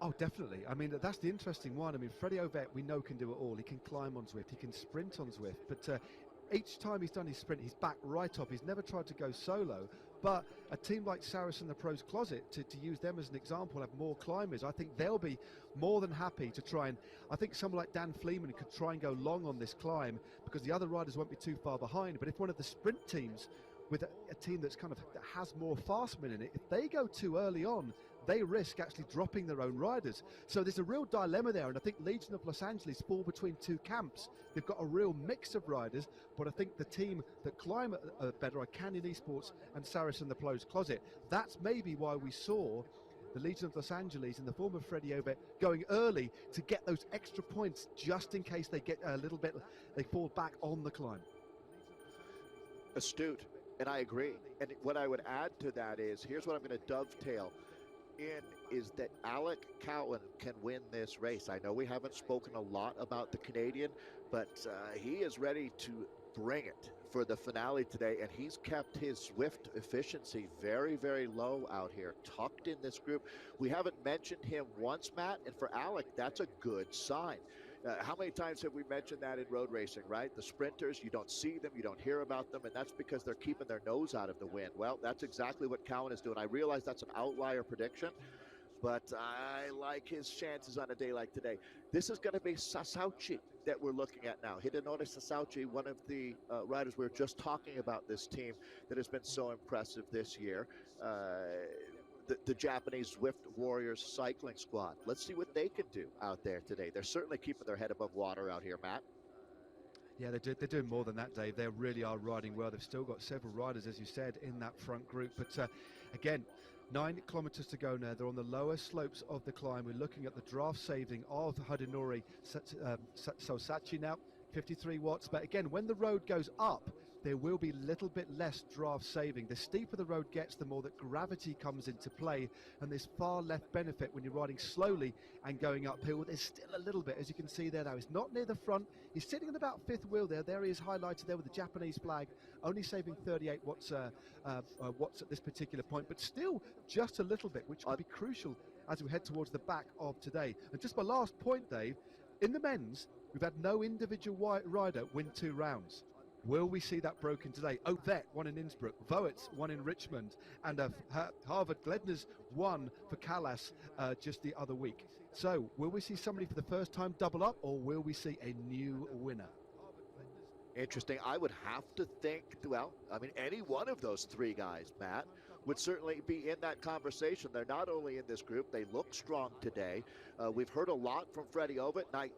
Oh, definitely. I mean, that's the interesting one. I mean, Freddie Ovett, we know, can do it all. He can climb on Zwift. He can sprint on Zwift. But each time he's done his sprint, he's back right off. He's never tried to go solo. But a team like Saracen, the Pros Closet, to use them as an example, have more climbers. I think they'll be more than happy to try and, I think someone like Dan Fleeman could try and go long on this climb because the other riders won't be too far behind. But if one of the sprint teams with a team that has more fast men in it, if they go too early on, they risk actually dropping their own riders. So there's a real dilemma there, and I think Legion of Los Angeles fall between two camps. They've got a real mix of riders, but I think the team that climb better are Canyon Esports and Saracen the Pros Closet. That's maybe why we saw the Legion of Los Angeles in the form of Freddie Ovett going early to get those extra points just in case they get a little bit, they fall back on the climb. Astute, and I agree. And what I would add to that is, here's what I'm going to dovetail in, is that Alec Cowan can win this race. I know we haven't spoken a lot about the Canadian, but he is ready to bring it for the finale today, and he's kept his Zwift efficiency very, very low out here, tucked in this group. We haven't mentioned him once, Matt, and for Alec, that's a good sign. How many times have we mentioned that in road racing, right? The sprinters, you don't see them, you don't hear about them, and that's because they're keeping their nose out of the wind. Well, that's exactly what Cowan is doing. I realize that's an outlier prediction, but I like his chances on a day like today. This is going to be Sasauchi that we're looking at now. Hidenori Sasauchi, one of the riders we were just talking about, this team that has been so impressive this year. The Japanese Zwift Warriors cycling squad. Let's see what they can do out there today. They're certainly keeping their head above water out here, Matt. Yeah, they're doing more than that, Dave. They really are riding well. They've still got several riders, as you said, in that front group. But again, 9 kilometers to go now. They're on the lower slopes of the climb. We're looking at the draft saving of Hidenori Sasauchi now, 53 watts. But again, when the road goes up, there will be a little bit less draft saving. The steeper the road gets, the more that gravity comes into play, and there's far less benefit when you're riding slowly and going uphill. There's still a little bit, as you can see there now. He's not near the front. He's sitting at about 5th wheel there. There he is highlighted there with the Japanese flag, only saving 38 watts at this particular point, but still just a little bit, which could be crucial as we head towards the back of today. And just my last point, Dave, in the men's, we've had no individual rider win 2 rounds. Will we see that broken today? Ovett won in Innsbruck, Voets won in Richmond, and Harvard Gledner's won for Callas just the other week. So, will we see somebody for the first time double up, or will we see a new winner? Interesting. I would have to think, well, I mean, any one of those three guys, Matt, would certainly be in that conversation. They're not only in this group, they look strong today. We've heard a lot from Freddie Ovett, and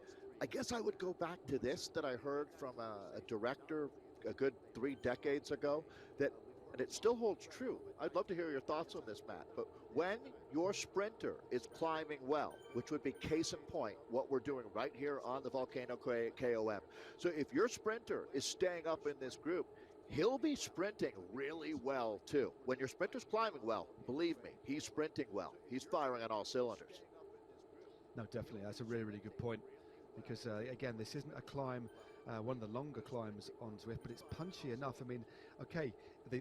I guess I would go back to this that I heard from a director a good 3 decades ago, that, and it still holds true. I'd love to hear your thoughts on this, Matt, but when your sprinter is climbing well, which would be case in point, what we're doing right here on the Volcano KOM. So if your sprinter is staying up in this group, he'll be sprinting really well too. When your sprinter's climbing well, believe me, he's sprinting well. He's firing on all cylinders. No, definitely. That's a really, really good point. Because, again, this isn't a climb, one of the longer climbs on Zwift, but it's punchy enough. I mean, okay,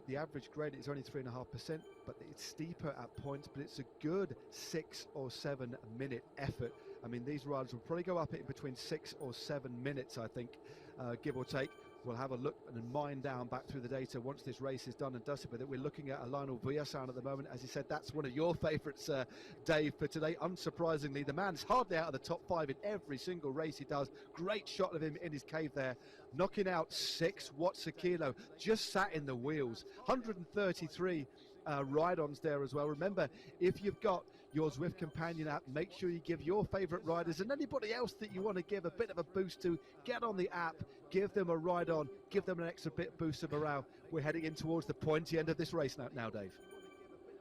the average grade is only 3.5%, but it's steeper at points, but it's a good 6 or 7 minute effort. I mean, these riders will probably go up in between 6 or 7 minutes, I think, give or take. We'll have a look and mine down back through the data once this race is done and dusted with it. We're looking at a Lionel Villasan at the moment. As you said, that's one of your favourites, Dave, for today. Unsurprisingly, the man's hardly out of the top 5 in every single race he does. Great shot of him in his cave there, knocking out 6 watts a kilo. Just sat in the wheels. 133 ride-ons there as well. Remember, if you've got your Zwift companion app, make sure you give your favorite riders and anybody else that you want to give a bit of a boost to, get on the app, give them a ride on, give them an extra bit boost of morale. We're heading in towards the pointy end of this race now, Dave.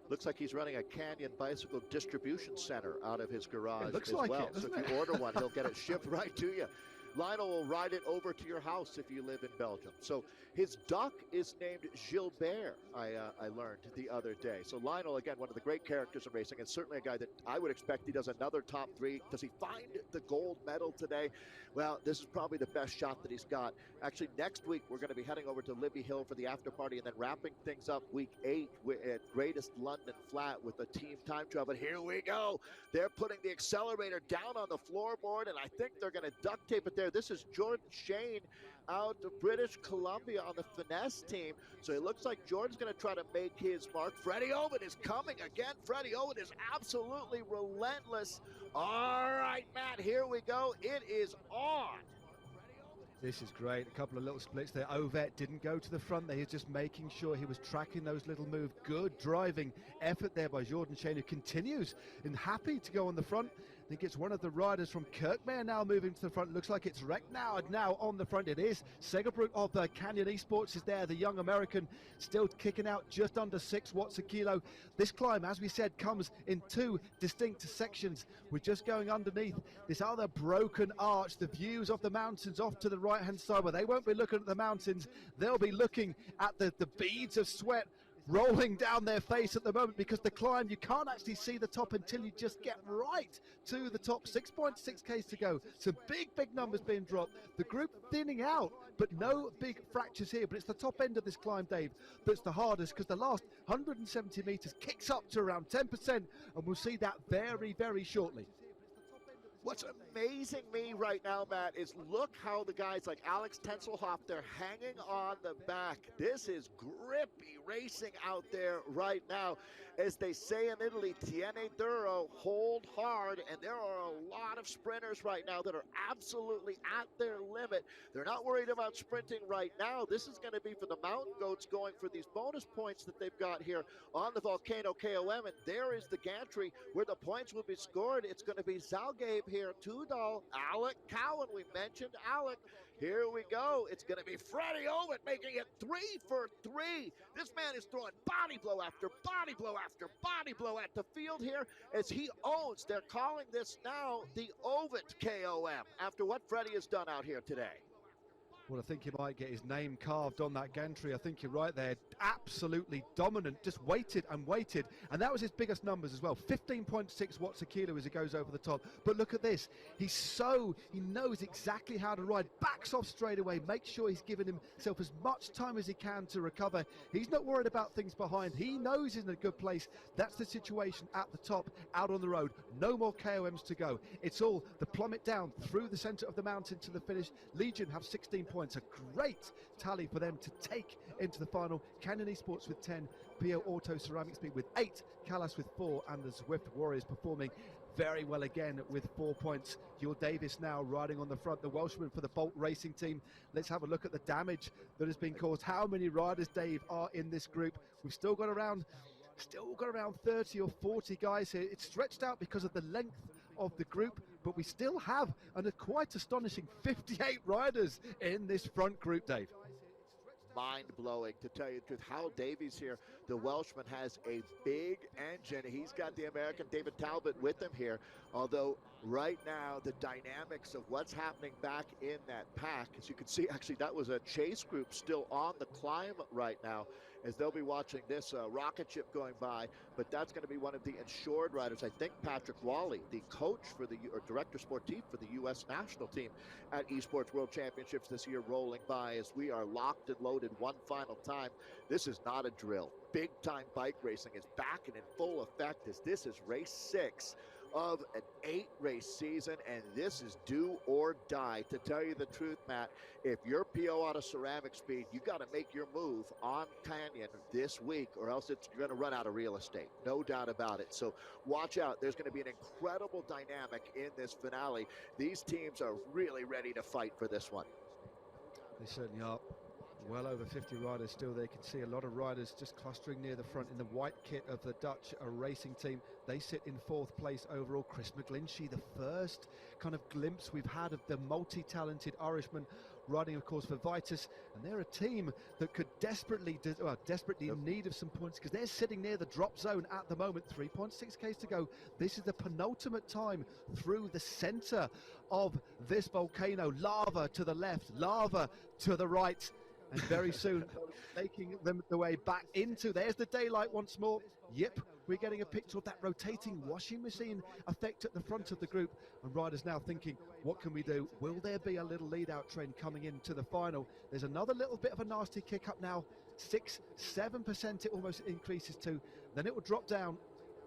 Looks like he's running a Canyon bicycle distribution center out of his garage as well. It, so if you order one, he'll get it shipped right to you. Lionel will ride it over to your house if you live in Belgium. So his duck is named Gilbert, I learned the other day. So Lionel, again, one of the great characters in racing, and certainly a guy that I would expect he does another top 3. Does he find the gold medal today? Well, this is probably the best shot that he's got. Actually, next week, we're going to be heading over to Libby Hill for the after party and then wrapping things up week 8 at Greatest London Flat with a team time trial. But here we go. They're putting the accelerator down on the floorboard, and I think they're going to duct tape it there. This is Jordan Shane out of British Columbia on the finesse team. So it looks like Jordan's going to try to make his mark. Freddie Ovett is coming again. Freddie Ovett is absolutely relentless. All right, Matt, here we go. It is on. This is great. A couple of little splits there. Ovett didn't go to the front there. He's just making sure he was tracking those little moves. Good driving effort there by Jordan Shane, who continues and happy to go on the front. I think it's one of the riders from Kirkmare now moving to the front. Looks like it's Recknau now on the front. It is. Segerbrook of the Canyon Esports is there. The young American still kicking out just under 6 watts a kilo. This climb, as we said, comes in 2 distinct sections. We're just going underneath this other broken arch. The views of the mountains off to the right-hand side, where they won't be looking at the mountains. They'll be looking at the beads of sweat rolling down their face at the moment, because the climb, you can't actually see the top until you just get right to the top. 6.6Ks to go. Some big numbers being dropped. The group thinning out, but no big fractures here. But it's the top end of this climb, Dave, that's the hardest, because the last 170 meters kicks up to around 10%, and we'll see that very, very shortly. What's amazing me right now, Matt, is look how the guys like Alex Tenselhoff, they're hanging on the back. This is grippy racing out there right now. As they say in Italy, tiene duro, hold hard, and there are a lot of sprinters right now that are absolutely at their limit. They're not worried about sprinting right now. This is going to be for the Mountain Goats going for these bonus points that they've got here on the Volcano KOM, and there is the gantry where the points will be scored. It's going to be Zalgabe here, Tudal, Alec Cowan. We mentioned Alec. Here we go. It's going to be Freddie Ovett making it 3 for 3. This man is throwing body blow after body blow after body blow at the field here as he owns. They're calling this now the Ovett KOM after what Freddie has done out here today. Well, I think he might get his name carved on that gantry. I think you're right there. Absolutely dominant. Just waited and waited. And that was his biggest numbers as well. 15.6 watts a kilo as he goes over the top. But look at this. He knows exactly how to ride. Backs off straight away. Makes sure he's giving himself as much time as he can to recover. He's not worried about things behind. He knows he's in a good place. That's the situation at the top, out on the road. No more KOMs to go. It's all the plummet down through the center of the mountain to the finish. Legion have 16 points. A great tally for them to take into the final. Canyon Esports with 10, PO Auto Ceramics Speed with 8, Callas with 4, and the Zwift Warriors performing very well again with 4 points. Your Davis now riding on the front, the Welshman for the Bolt Racing team. Let's have a look at the damage that has been caused. How many riders, Dave, are in this group? We've still got around 30 or 40 guys here. It's stretched out because of the length of the group, but we still have a quite astonishing 58 riders in this front group, Dave. Mind-blowing, to tell you the truth. Hal Davies here, the Welshman, has a big engine. He's got the American David Talbot with him here, although right now the dynamics of what's happening back in that pack, as you can see, actually that was a chase group still on the climb right now, as they'll be watching this rocket ship going by, but that's going to be one of the insured riders. I think Patrick Wally, the coach for the, or director sportif for the U.S. national team at Esports World Championships this year, rolling by as we are locked and loaded one final time. This is not a drill. Big time bike racing is back and in full effect, as this is race 6 of an 8-race season, and this is do or die. To tell you the truth, Matt, if you're PO out of ceramic speed, you got to make your move on Canyon this week, or else you're going to run out of real estate, no doubt about it. So watch out. There's going to be an incredible dynamic in this finale. These teams are really ready to fight for this one. They certainly are. Well over 50 riders still there. You can see a lot of riders just clustering near the front in the white kit of the Dutch racing team. They sit in 4th place overall. Chris McGlinchey, the first kind of glimpse we've had of the multi-talented Irishman riding, of course, for Vitus. And they're a team that could desperately in need of some points, because they're sitting near the drop zone at the moment. 3.6Ks to go. This is the penultimate time through the center of this volcano. Lava to the left, lava to the right. And very soon, making them the way back into, there's the daylight once more. Yep, we're getting a picture of that rotating washing machine effect at the front of the group. And riders now thinking, what can we do? Will there be a little lead-out trend coming into the final? There's another little bit of a nasty kick up now. 6-7% it almost increases to. Then it will drop down.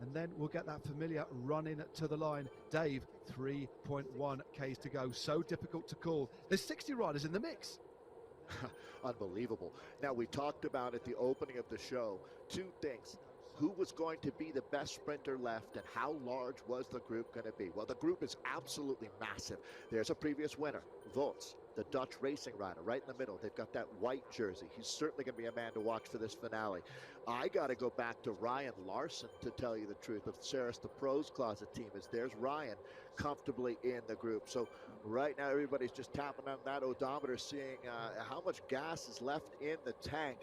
And then we'll get that familiar run in to the line. Dave, 3.1 Ks to go. So difficult to call. There's 60 riders in the mix. Unbelievable. Now, we talked about at the opening of the show 2 things. Who was going to be the best sprinter left, and how large was the group going to be? Well, the group is absolutely massive. There's a previous winner, Volts, the Dutch racing rider, right in the middle. They've got that white jersey. He's certainly going to be a man to watch for this finale. I got to go back to Ryan Larson, to tell you the truth, of Ceres the Pros Closet team, as there's Ryan comfortably in the group. So right now everybody's just tapping on that odometer, seeing how much gas is left in the tank.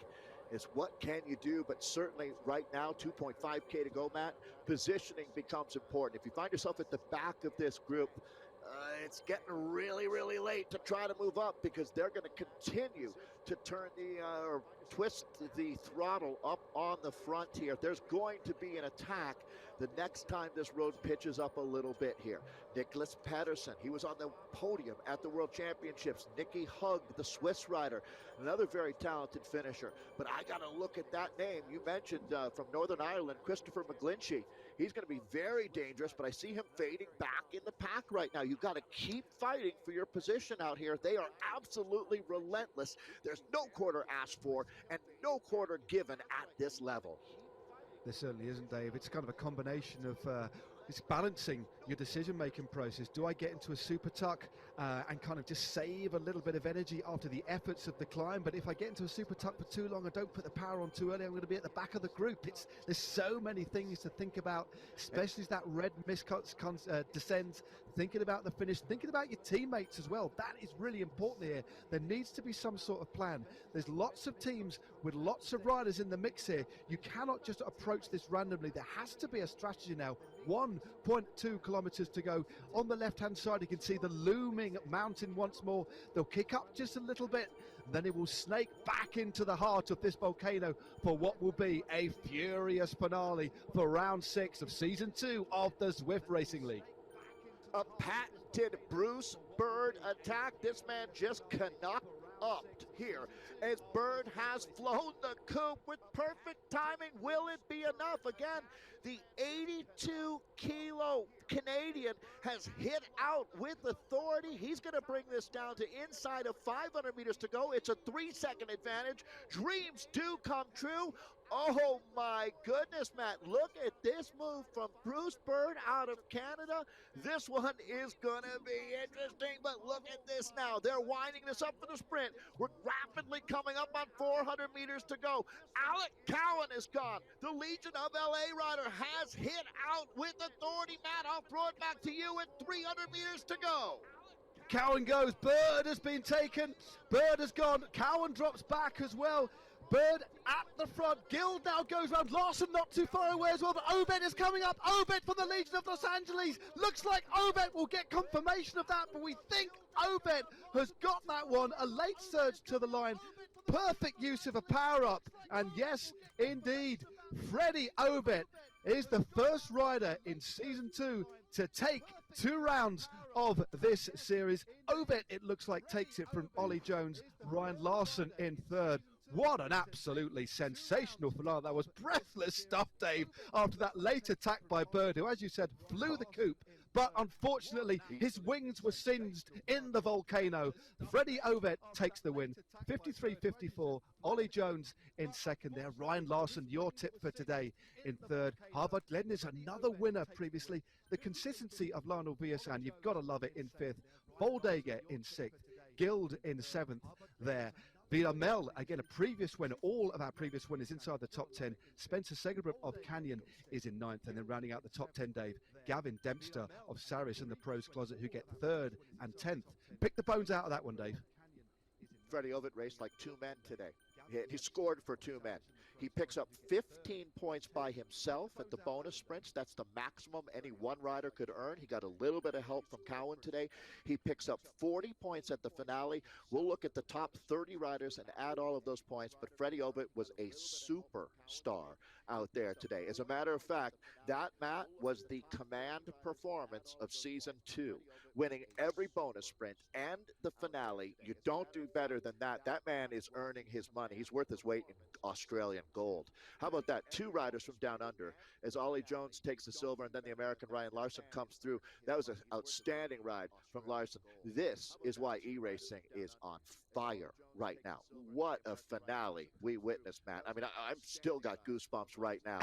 Is what can you do? But certainly right now, 2.5K to go, Matt. Positioning becomes important. If you find yourself at the back of this group, it's getting really, really late to try to move up, because they're going to continue to turn or twist the throttle up on the front here. There's going to be an attack the next time this road pitches up a little bit here. Nicholas Pedersen, he was on the podium at the World Championships. Nicky Hug, the Swiss rider, another very talented finisher. But I got to look at that name. You mentioned from Northern Ireland, Christopher McGlinchey. He's going to be very dangerous, but I see him fading back in the pack right now. You've got to keep fighting for your position out here. They are absolutely relentless. There's no quarter asked for and no quarter given at this level. There certainly isn't, Dave. It's kind of a combination of it's balancing your decision-making process. Do I get into a super tuck and kind of just save a little bit of energy after the efforts of the climb? But if I get into a super tuck for too long, I don't put the power on too early, I'm going to be at the back of the group. There's so many things to think about, especially as that red mist descends, thinking about the finish, thinking about your teammates as well. That is really important here. There needs to be some sort of plan. There's lots of teams with lots of riders in the mix here. You cannot just approach this randomly. There has to be a strategy now. 1.2 kilometers to go. On the left-hand side, you can see the looming mountain once more. They'll kick up just a little bit, then it will snake back into the heart of this volcano for what will be a furious finale for round 6 of season 2 of the Zwift Racing League. A patented Bruce Bird attack. This man just cannot up here, as Bird has flown the coop with perfect timing. Will it be enough? Again, the 82-kilo Canadian has hit out with authority. He's going to bring this down to inside of 500 meters to go. It's a 3-second advantage. Dreams do come true. Oh my goodness, Matt. Look at this move from Bruce Bird out of Canada. This one is going to be interesting, but look at this now. They're winding this up for the sprint. We're rapidly coming up on 400 meters to go. Alec Cowan is gone. The Legion of LA rider has hit out with authority. Matt, I'll throw it back to you with 300 meters to go. Cowan goes. Bird has been taken. Bird has gone. Cowan drops back as well. Bird at the front. Gill now goes round. Larson not too far away as well, but Obed is coming up. Obed for the Legion of Los Angeles. Looks like Obed will get confirmation of that, but we think Obed has got that one. A late surge to the line. Perfect use of a power-up. And yes, indeed, Freddie Obed is the first rider in Season 2 to take 2 rounds of this series. Obed, it looks like, takes it from Ollie Jones. Ryan Larson in third. What an absolutely sensational finale. That was breathless stuff, Dave, after that late attack by Bird, who, as you said, flew the coop. But unfortunately, his wings were singed in the volcano. Freddie Obed takes the win. 53-54. Ollie Jones in second there. Ryan Larson, your tip for today, in third. Harvard Glen is another winner previously. The consistency of Lionel Villasan, you've got to love it, in fifth. Voldega in sixth. Guild in seventh there. Villamel, again, a previous winner. All of our previous winners inside the top 10. Spencer Segerbruch of Canyon is in ninth. And then rounding out the top 10, Dave, Gavin Dempster of Saris and the Pros Closet, who get third and 10th. Pick the bones out of that one, Dave. Freddie Ovett raced like 2 men today. He scored for 2 men. He picks up 15 points by himself at the bonus sprints. That's the maximum any one rider could earn. He got a little bit of help from Cowan today. He picks up 40 points at the finale. We'll look at the top 30 riders and add all of those points, but Freddie Ovett was a superstar out there today. As a matter of fact, that, Matt, was the command performance of Season 2, winning every bonus sprint and the finale. You don't do better than that. That man is earning his money. He's worth his weight in Australian gold. How about that? 2 riders from down under as Ollie Jones takes the silver, and then the American Ryan Larson comes through. That was an outstanding ride from Larson. This is why e-racing is on fire right now. What a finale we witnessed, Matt. I mean, I've still got goosebumps right now.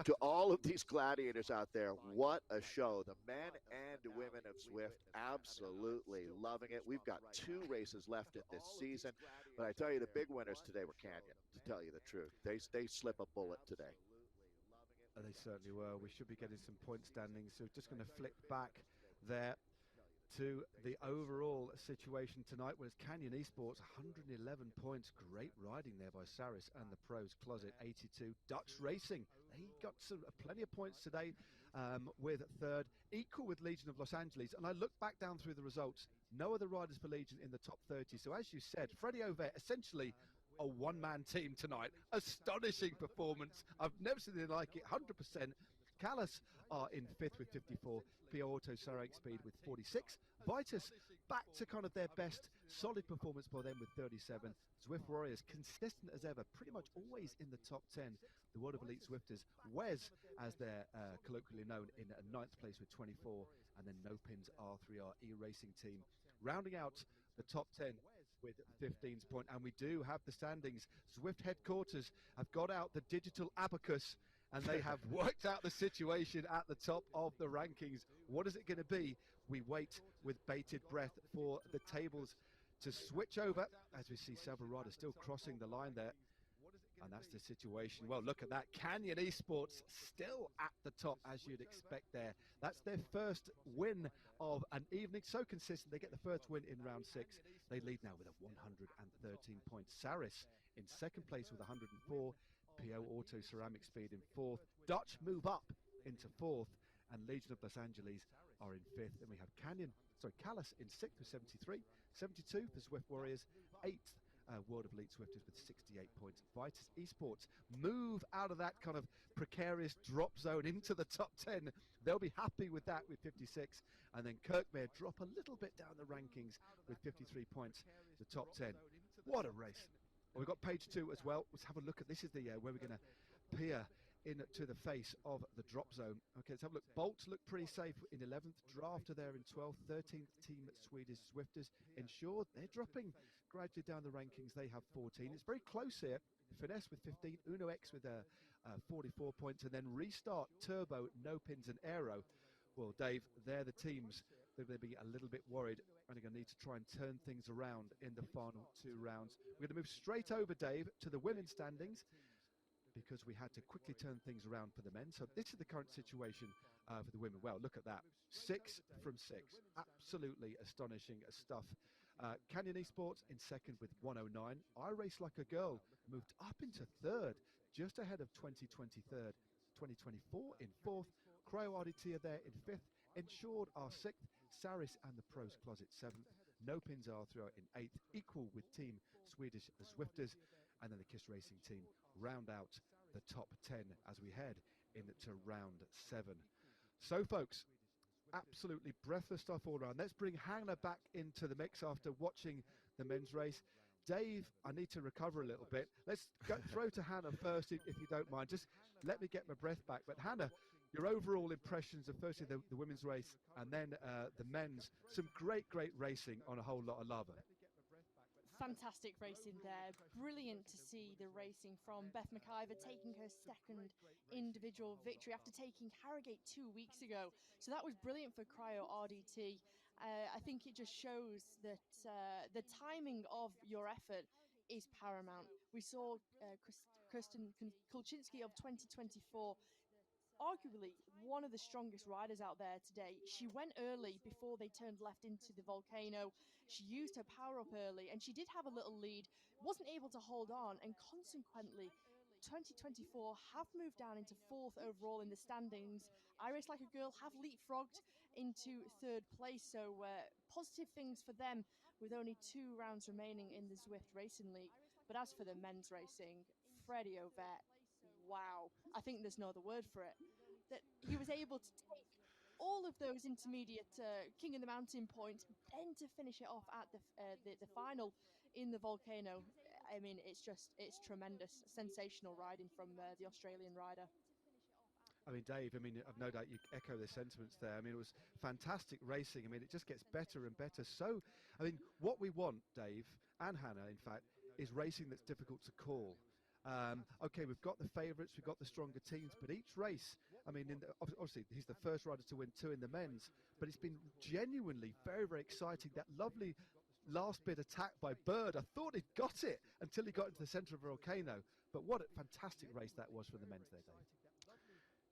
To all of these gladiators out there, what a show. The men and women of Zwift absolutely loving it. We've got 2 races left in this season, but I tell you, the big winners today were Canyon, to tell you the truth. They slip a bullet today. They certainly were. We should be getting some point standings, so just going to flick back there to the overall situation tonight was Canyon Esports, 111 points. Great riding there by Saris and the Pros Closet, 82. Dutch Racing, they got plenty of points today with third, equal with Legion of Los Angeles. And I look back down through the results, no other riders for Legion in the top 30. So as you said, Freddie Ovett, essentially a one-man team tonight. Astonishing performance. I've never seen anything like it, 100%. Callas are in fifth with 54. PO Auto Sarang Speed with 46. Vitus back to kind of their best solid performance by them with 37. Zwift Warriors consistent as ever, pretty much always in the top 10. The World of Elite Zwifters, Wes as they're colloquially known, in ninth place with 24. And then No Pins R3R e-racing team rounding out the top 10 with 15 points. And we do have the standings. Zwift headquarters have got out the digital abacus, and they have worked out the situation at the top of the rankings. What is it going to be? We wait with bated breath for the tables to switch over, as we see several riders still crossing the line there. And that's the situation. Well, look at that. Canyon Esports still at the top, as you'd expect there. That's their first win of an evening. So consistent. They get the first win in round 6. They lead now with a 113 points. Saris in second place with 104. PO Auto Ceramic Speed in fourth. Dutch move up into fourth. And Legion of Los Angeles are in fifth. And we have Callas in sixth with 73. 72 for Zwift Warriors. Eighth. World of Elite Zwifters with 68 points. Vitus Esports move out of that kind of precarious drop zone into the top 10. They'll be happy with that with 56. And then Kirkmere drop a little bit down the rankings with 53 points. The top 10. What a race. Well, we've got page 2 as well. Let's have a look at this. Is the where we're going to peer into the face of the drop zone. Okay, let's have a look. Bolt look pretty safe in 11th. Drafter there in 12th. 13th team Swedish Zwifters. Ensured they're dropping gradually down the rankings, they have 14. It's very close here. Finesse with 15, Uno X with 44 points, and then Restart, Turbo, No Pins, and Aero. Well, Dave, they're the teams that they'll be a little bit worried and are going to need to try and turn things around in the final 2 rounds. We're going to move straight over, Dave, to the women's standings, because we had to quickly turn things around for the men. So this is the current situation for the women. Well, look at that. 6 from 6. Absolutely astonishing stuff. Canyon Esports in second with 109. I Race Like a Girl moved up into third, just ahead of 2024 in fourth. Cryo RDT are there in fifth. Ensured are sixth. Saris and the Pros Closet seventh. No Pins are throughout in eighth, equal with Team Swedish Zwifters. And then the KISS Racing team round out the top 10 as we head into round 7. So, folks, absolutely breathless stuff all around. Let's bring Hannah back into the mix after watching the men's race. Dave, I need to recover a little bit. Let's throw to Hannah first, if you don't mind. Just let me get my breath back. But Hannah, your overall impressions of firstly the women's race and then the men's. Some great racing on a whole lot of lava. Fantastic racing there. Brilliant to see the racing from Beth McIver taking her second individual victory after taking Harrogate 2 weeks ago. So that was brilliant for Cryo RDT. I think it just shows that the timing of your effort is paramount. We saw Kristen Kulczynski of 2024, arguably one of the strongest riders out there today. She went early before they turned left into the volcano. She used her power up early and she did have a little lead, wasn't able to hold on, and consequently 2024 have moved down into fourth overall in the standings. I Race Like a Girl have leapfrogged into third place, so positive things for them with only 2 rounds remaining in the Zwift Racing League. But as for the men's racing, Freddie Ovett, wow, I think there's no other word for it. That he was able to take all of those intermediate King of the Mountain points, then to finish it off at the final in the volcano. I mean, it's tremendous, sensational riding from the Australian rider. I mean, Dave, I've no doubt you echo the sentiments there. I mean, it was fantastic racing. I mean, it just gets better and better. So, I mean, what we want, Dave, and Hannah, in fact, is racing that's difficult to call. Okay, we've got the favourites, we've got the stronger teams, but each race, I mean, obviously he's the first rider to win 2 in the men's, but it's been genuinely very exciting. That lovely last bit attack by Bird, I thought he'd got it until he got into the centre of a volcano, but what a fantastic race that was for the men's there, Dave.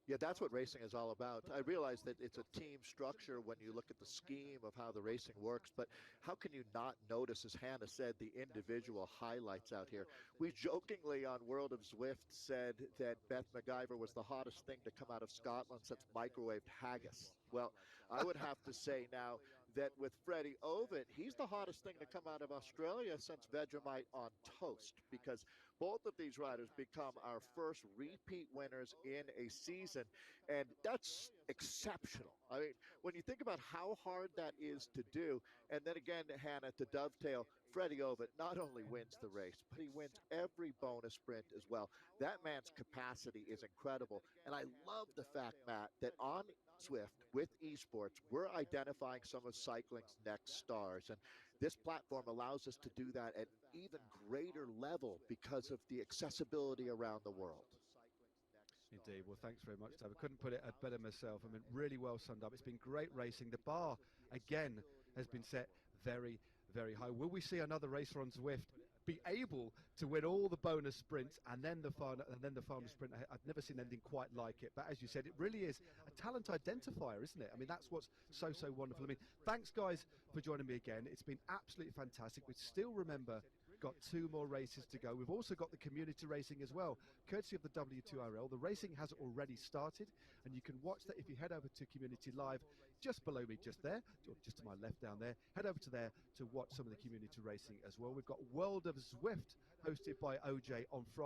Yeah, that's what racing is all about. I realize that it's a team structure when you look at the scheme of how the racing works, but how can you not notice, as Hannah said, the individual highlights out here? We jokingly on World of Zwift said that Beth McIver was the hottest thing to come out of Scotland since microwaved haggis. Well, I would have to say now that with Freddie Ovett, he's the hottest thing to come out of Australia since Vegemite on toast, because both of these riders become our first repeat winners in a season, and that's exceptional. I mean, when you think about how hard that is to do, and then again, Hannah, to dovetail, Freddie Ovett not only wins the race, but he wins every bonus sprint as well. That man's capacity is incredible, and I love the fact, Matt, that on Zwift with esports, we're identifying some of cycling's next stars, and this platform allows us to do that at an even greater level because of the accessibility around the world. Indeed. Well, thanks very much, Dave. I couldn't put it better myself. I mean, really well summed up. It's been great racing. The bar, again, has been set very high. Will we see another racer on Zwift be able to win all the bonus sprints and then the final sprint? I've never seen anything quite like it. But as you said, it really is a talent identifier, isn't it? I mean, that's what's so wonderful. I mean, thanks, guys, for joining me again. It's been absolutely fantastic. We still remember got 2 more races to go. We've also got the community racing as well, courtesy of the W2RL. The racing has already started, and you can watch that if you head over to Community Live, just below me, just there, or just to my left down there. Head over to there to watch some of the community racing as well. We've got World of Zwift hosted by OJ on Friday.